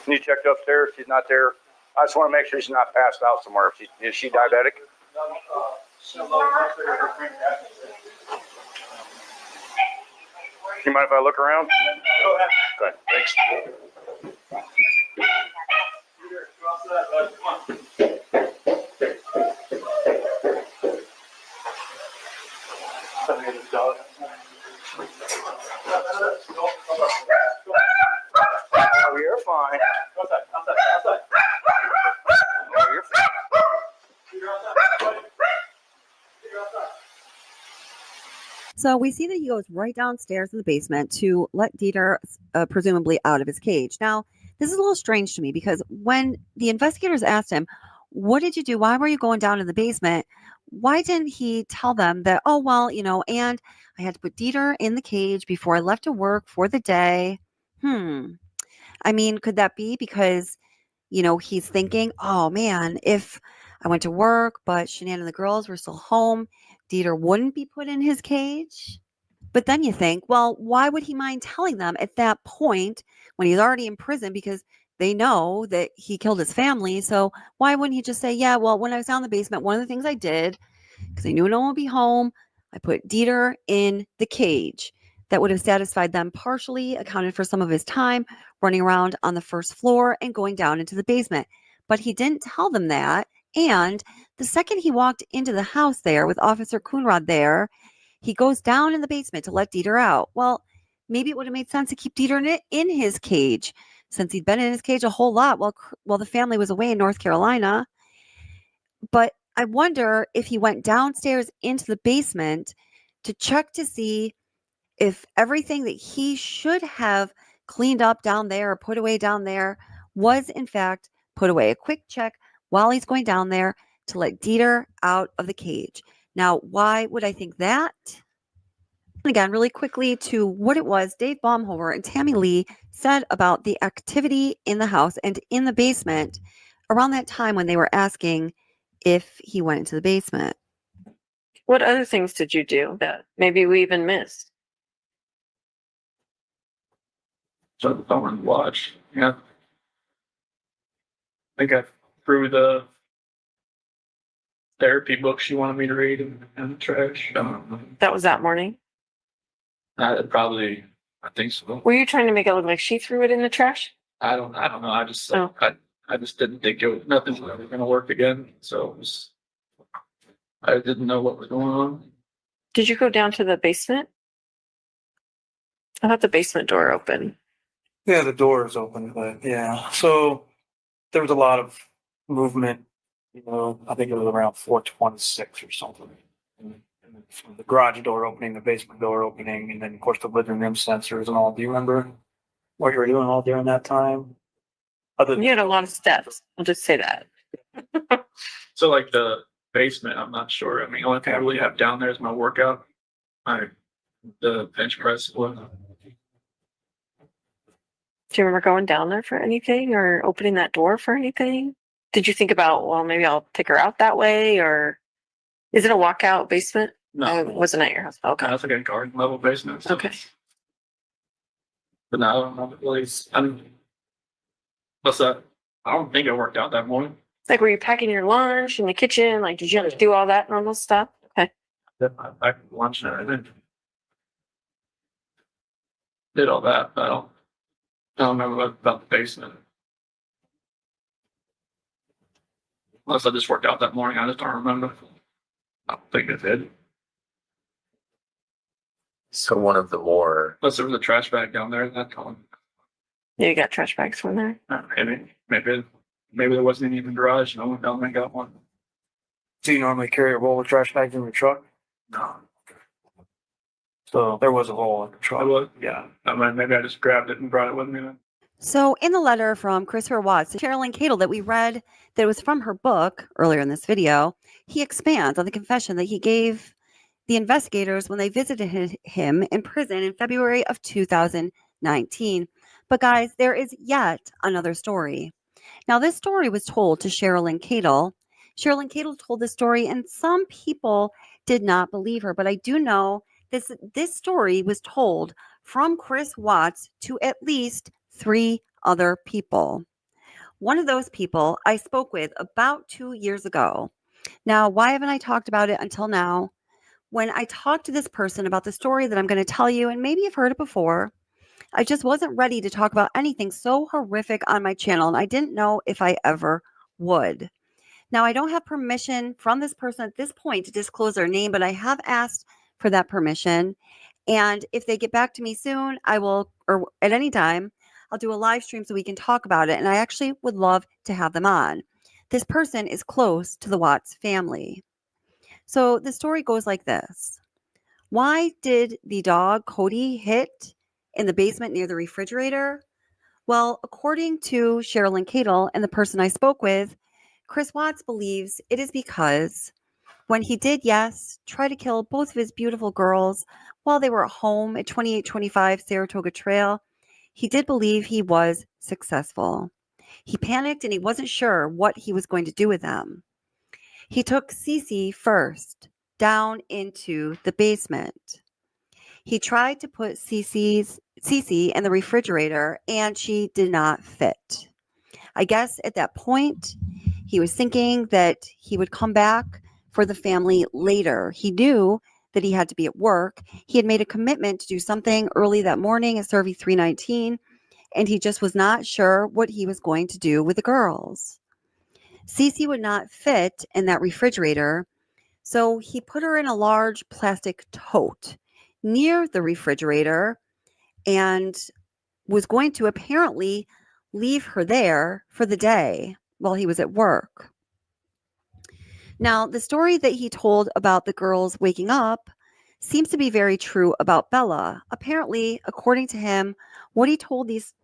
You checked upstairs, she's not there. I just want to make sure she's not passed out somewhere. Is she diabetic? You mind if I look around? Go ahead. Thanks. Oh, you're fine. Outside. Oh, you're fine. So we see that he goes right downstairs in the basement to let Dieter presumably out of his cage. Now, this is a little strange to me because when the investigators asked him, what did you do? Why were you going down in the basement? Why didn't he tell them that, oh, well, and I had to put Dieter in the cage before I left to work for the day? I mean, could that be because, he's thinking, oh, man, if I went to work, but Shannan and the girls were still home, Dieter wouldn't be put in his cage? But then you think, well, why would he mind telling them at that point when he's already in prison because they know that he killed his family? So why wouldn't he just say, yeah, well, when I was down in the basement, one of the things I did, because I knew no one would be home, I put Dieter in the cage. That would have satisfied them partially, accounted for some of his time running around on the first floor and going down into the basement. But he didn't tell them that. And the second he walked into the house there with Officer Coonrod there, he goes down in the basement to let Dieter out. Well, maybe it would have made sense to keep Dieter in his cage since he'd been in his cage a whole lot while the family was away in North Carolina. But I wonder if he went downstairs into the basement to check to see if everything that he should have cleaned up down there or put away down there was in fact put away. A quick check while he's going down there to let Dieter out of the cage. Now, why would I think that? And again, really quickly to what it was Dave Baumhover and Tammy Lee said about the activity in the house and in the basement around that time when they were asking if he went into the basement. What other things did you do that maybe we even missed? Shut the phone and watch. Yeah. I got through the therapy book she wanted me to read in the trash. That was that morning. I think so. Were you trying to make it look like she threw it in the trash? I don't know. I just didn't think nothing was ever going to work again. So I didn't know what was going on. Did you go down to the basement? I thought the basement door opened. Yeah, the door is open, but yeah. So there was a lot of movement. I think it was around 4:26 or something. And the garage door opening, the basement door opening, and then of course the living room sensors and all. Do you remember what you were doing all during that time? You had a lot of steps. I'll just say that. So like the basement, I'm not sure. I mean, the only thing I really have down there is my workout. The bench press. Do you remember going down there for anything or opening that door for anything? Did you think about, well, maybe I'll take her out that way, or is it a walkout basement? No, it wasn't at your house. Okay. That's like a garden level basement. So. Okay. But no, I don't know the place. What's that? I don't think I worked out that morning. Like, were you packing your lunch in the kitchen? Like, did you have to do all that normal stuff? Okay. I packed lunch and everything. Did all that, but I don't remember about the basement. Unless I just worked out that morning, I just don't remember. I don't think I did. So one of the more Unless there was a trash bag down there at that time. Yeah, you got trash bags from there. Maybe there wasn't any in the garage. No one down there got one. Do you normally carry a roll of trash bags in your truck? No. So there was a roll in the truck. I was, yeah. I mean, maybe I just grabbed it and brought it with me then. So, in the letter from Christopher Watts to Sherilyn Cadle that we read that was from her book earlier in this video, he expands on the confession that he gave the investigators when they visited him in prison in February of 2019. But guys, there is yet another story. Now, this story was told to Sherilyn Cadle. Sherilyn Cadle told this story, and some people did not believe her. But I do know this story was told from Chris Watts to at least 3 other people. One of those people I spoke with about 2 years ago. Now, why haven't I talked about it until now? When I talked to this person about the story that I'm going to tell you, and maybe you've heard it before, I just wasn't ready to talk about anything so horrific on my channel, and I didn't know if I ever would. Now, I don't have permission from this person at this point to disclose their name, but I have asked for that permission. And if they get back to me soon, I will, or at any time, I'll do a live stream so we can talk about it. And I actually would love to have them on. This person is close to the Watts family. So the story goes like this. Why did the dog Cody hit in the basement near the refrigerator? Well, according to Sherilyn Cadle and the person I spoke with, Chris Watts believes it is because when he did, yes, try to kill both of his beautiful girls while they were at home at 2825 Saratoga Trail, he did believe he was successful. He panicked and he wasn't sure what he was going to do with them. He took Cece first down into the basement. He tried to put Cece in the refrigerator and she did not fit. I guess at that point, he was thinking that he would come back for the family later. He knew that he had to be at work. He had made a commitment to do something early that morning at Survey 319, and he just was not sure what he was going to do with the girls. Cece would not fit in that refrigerator, so he put her in a large plastic tote near the refrigerator and was going to apparently leave her there for the day while he was at work. Now, the story that he told about the girls waking up seems to be very true about Bella. Apparently, according to him, what he told these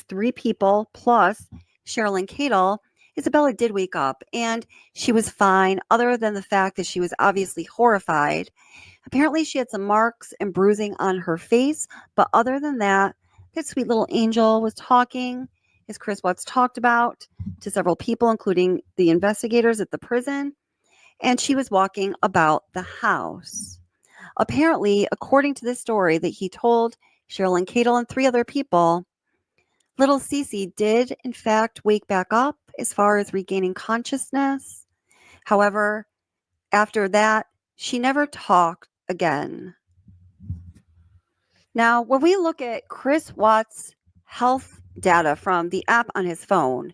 3 people plus Sherilyn Cadle Isabella did wake up and she was fine, other than the fact that she was obviously horrified. Apparently, she had some marks and bruising on her face, but other than that, that sweet little angel was talking, as Chris Watts talked about, to several people, including the investigators at the prison, and she was walking about the house. Apparently, according to this story that he told Sherilyn Cadle and 3 other people, little Cece did, in fact, wake back up as far as regaining consciousness. However, after that, she never talked again. Now, when we look at Chris Watts' health data from the app on his phone,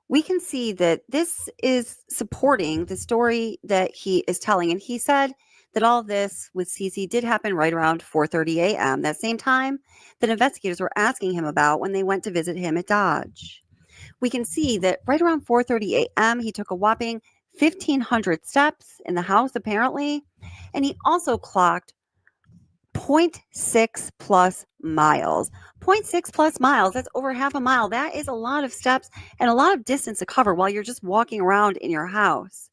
we can see that this is supporting the story that he is telling. And he said that all this with Cece did happen right around 4:30 a.m., that same time that investigators were asking him about when they went to visit him at Dodge. We can see that right around 4:30 a.m., he took a whopping 1,500 steps in the house, apparently, and he also clocked 0.6 plus miles. 0.6 plus miles, that's over half a mile. That is a lot of steps and a lot of distance to cover while you're just walking around in your house.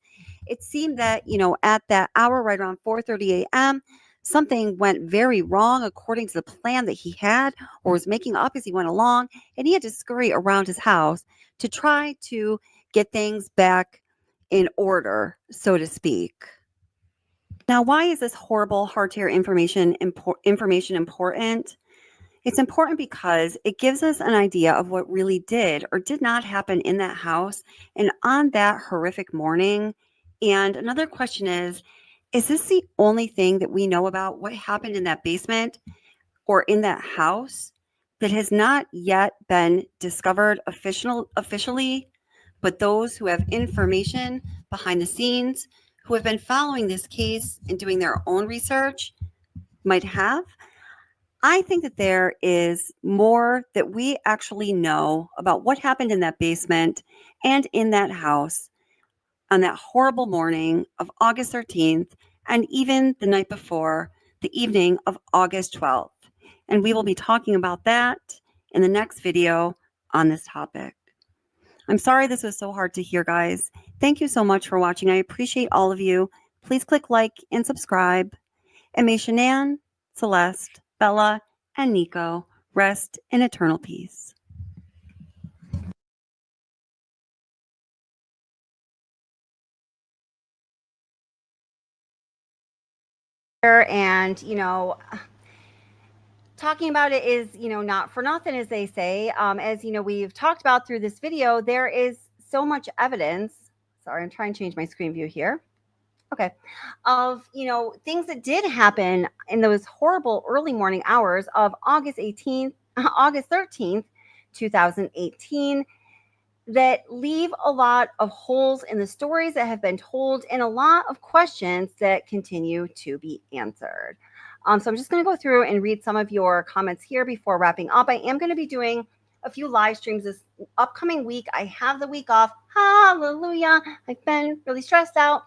It seemed that, at that hour, right around 4:30 a.m., something went very wrong according to the plan that he had or was making up as he went along, and he had to scurry around his house to try to get things back in order, so to speak. Now, why is this horrible hard-to-hear information important? It's important because it gives us an idea of what really did or did not happen in that house and on that horrific morning. And another question is this the only thing that we know about what happened in that basement or in that house that has not yet been discovered officially, but those who have information behind the scenes, who have been following this case and doing their own research, might have? I think that there is more that we actually know about what happened in that basement and in that house on that horrible morning of August 13th and even the night before, the evening of August 12th. And we will be talking about that in the next video on this topic. I'm sorry this was so hard to hear, guys. Thank you so much for watching. I appreciate all of you. Please click like and subscribe. And may Shannan, Celeste, Bella, and Nico rest in eternal peace. And, talking about it is, not for nothing, as they say. As, we've talked about through this video, there is so much evidence. Sorry, I'm trying to change my screen view here. Okay. Of, things that did happen in those horrible early morning hours of August 13th, 2018, that leave a lot of holes in the stories that have been told and a lot of questions that continue to be answered. So I'm just going to go through and read some of your comments here before wrapping up. I am going to be doing a few live streams this upcoming week. I have the week off. Hallelujah. I've been really stressed out.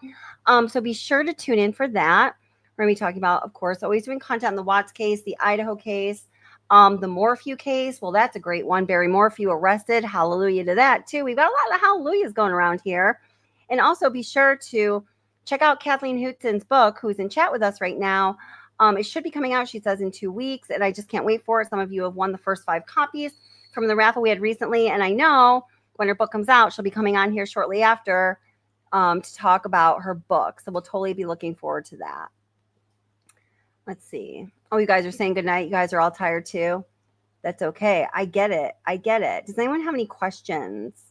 So be sure to tune in for that. We're going to be talking about, of course, always doing content on the Watts case, the Idaho case, the Morphew case. Well, that's a great one. Barry Morphew arrested. Hallelujah to that, too. We've got a lot of hallelujahs going around here. And also be sure to check out Kathleen Hootson's book, who's in chat with us right now. It should be coming out, she says, in 2 weeks, and I just can't wait for it. Some of you have won the first 5 copies from the raffle we had recently, and I know when her book comes out, she'll be coming on here shortly after to talk about her book. So we'll totally be looking forward to that. Let's see. Oh, you guys are saying good night. You guys are all tired too. That's okay. I get it. I get it. Does anyone have any questions?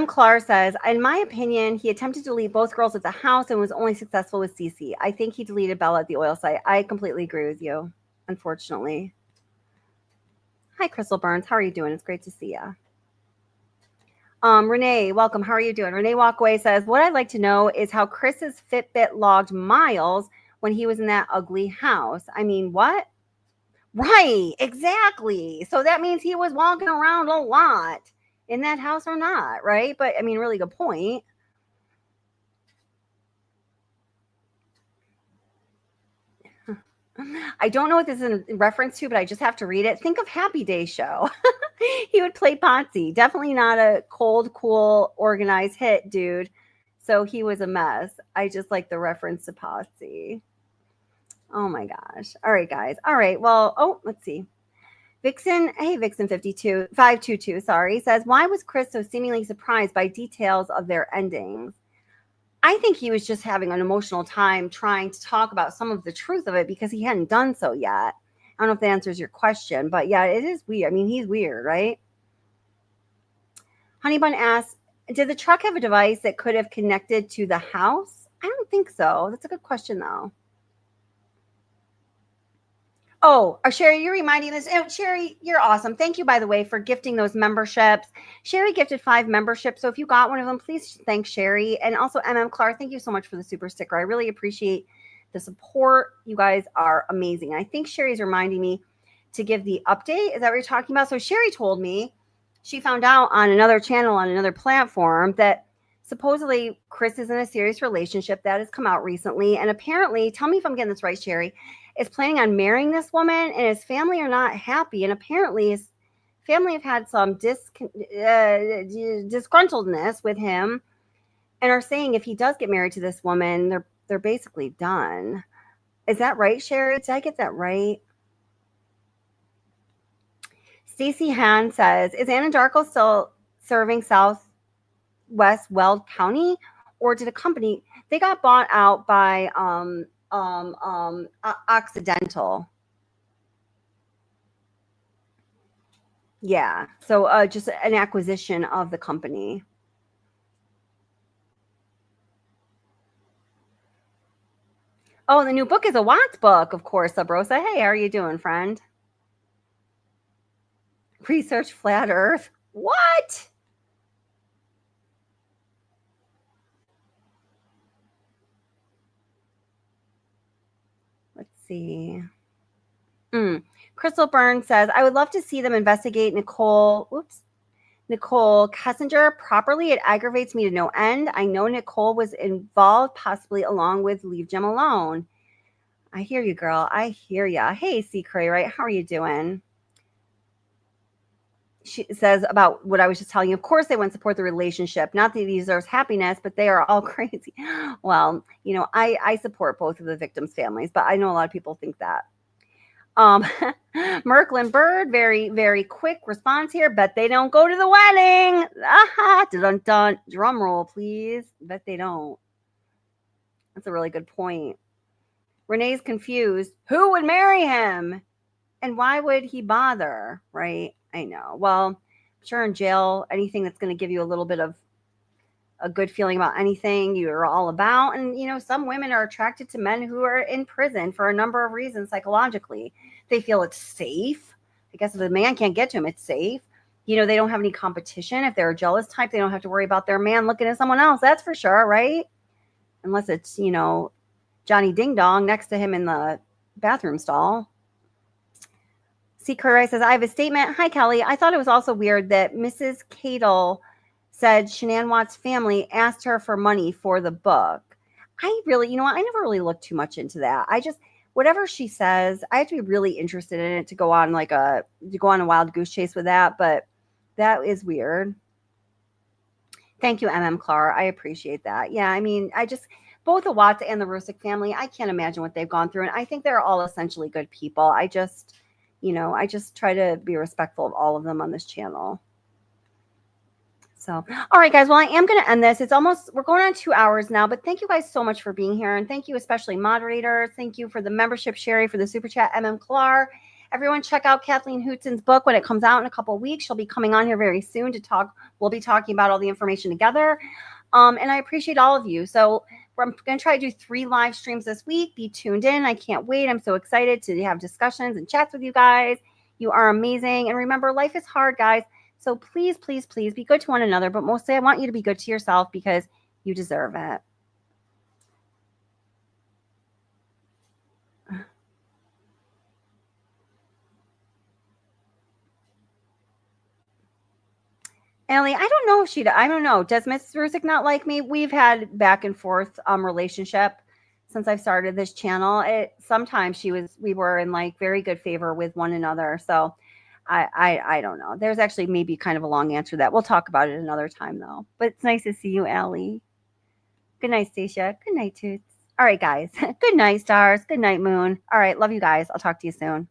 Clark says, in my opinion, he attempted to delete both girls at the house and was only successful with Cece. I think he deleted Bella at the oil site. I completely agree with you, unfortunately. Hi, Crystal Burns. How are you doing? It's great to see you. Renee, welcome. How are you doing? Renee Walkaway says, what I'd like to know is how Chris's Fitbit logged miles when he was in that ugly house. I mean, what? Right, exactly. So that means he was walking around a lot in that house or not, right? But I mean, really good point. I don't know what this is in reference to, but I just have to read it. Think of Happy Day show. He would play Potsy. Definitely not a cold, cool, organized hit, dude. So he was a mess. I just like the reference to Potsy. Oh my gosh. All right, guys. All right. Well, let's see. Vixen, hey, Vixen 522, sorry, says, why was Chris so seemingly surprised by details of their endings? I think he was just having an emotional time trying to talk about some of the truth of it because he hadn't done so yet. I don't know if that answers your question, but yeah, it is weird. I mean, he's weird, right? Honeybun asks, did the truck have a device that could have connected to the house? I don't think so. That's a good question, though. Oh, Sherry, you're reminding us. Oh, Sherry, you're awesome. Thank you, by the way, for gifting those memberships. Sherry gifted 5 memberships. So if you got one of them, please thank Sherry. And also, Clark, thank you so much for the super sticker. I really appreciate the support. You guys are amazing. I think Sherry's reminding me to give the update. Is that what you're talking about? So Sherry told me she found out on another channel, on another platform, that supposedly Chris is in a serious relationship that has come out recently. And apparently, tell me if I'm getting this right, Sherry, is planning on marrying this woman, and his family are not happy. And apparently his family have had some disgruntledness with him and are saying if he does get married to this woman, they're basically done. Is that right, Sherry? Did I get that right? Stacy Han says, is Anadarko still serving Southwest Weld County, or did a company, they got bought out by Occidental. Yeah. So just an acquisition of the company. Oh, the new book is a Watts book, of course, Sabrosa. Hey, how are you doing, friend? Research flat Earth. What? Let's see. Crystal Burns says, I would love to see them investigate Nicole Kessinger properly. It aggravates me to no end. I know Nicole was involved, possibly along with Leave Jim Alone. I hear you, girl. I hear ya. Hey, C. Cray, right? How are you doing? She says about what I was just telling you. Of course, they wouldn't support the relationship. Not that he deserves happiness, but they are all crazy. Well, you know, I support both of the victims' families, but I know a lot of people think that. Merklin Bird, very, very quick response here. Bet they don't go to the wedding. Aha, dun dun. Drum roll, please. Bet they don't. That's a really good point. Renee's confused. Who would marry him? And why would he bother? Right? I know. Well, I'm sure in jail, anything that's going to give you a little bit of a good feeling about anything you're all about. And, you know, some women are attracted to men who are in prison for a number of reasons psychologically. They feel it's safe. I guess if the man can't get to him, it's safe. You know, they don't have any competition. If they're a jealous type, they don't have to worry about their man looking at someone else. That's for sure, right? Unless it's, you know, Johnny Ding Dong next to him in the bathroom stall. C. Curry says, I have a statement. Hi, Kelly. I thought it was also weird that Mrs. Cadle said Shannan Watts' family asked her for money for the book. I really, you know what? I never really looked too much into that. I just, whatever she says, I have to be really interested in it to go on a wild goose chase with that. But that is weird. Thank you, MM Clara. I appreciate that. Yeah, I mean, both the Watts and the Rusick family, I can't imagine what they've gone through. And I think they're all essentially good people. I just try to be respectful of all of them on this channel. So, all right, guys. Well, I am going to end this. We're going on 2 hours now, but thank you guys so much for being here. And thank you, especially moderators. Thank you for the membership, Sherry, for the super chat, MM Clark. Everyone check out Kathleen Hootson's book when it comes out in a couple of weeks. She'll be coming on here very soon to talk. We'll be talking about all the information together. And I appreciate all of you. So I'm going to try to do 3 live streams this week. Be tuned in. I can't wait. I'm so excited to have discussions and chats with you guys. You are amazing. And remember, life is hard, guys. So please, please, please be good to one another. But mostly, I want you to be good to yourself because you deserve it. Ellie, I don't know if I don't know. Does Miss Rusick not like me? We've had back and forth relationship since I've started this channel. Sometimes we were in like very good favor with one another. So I don't know. There's actually maybe kind of a long answer to that. We'll talk about it another time though. But it's nice to see you, Ellie. Good night, Stacia. Good night, Toots. All right, guys. Good night, stars. Good night, moon. All right. Love you guys. I'll talk to you soon.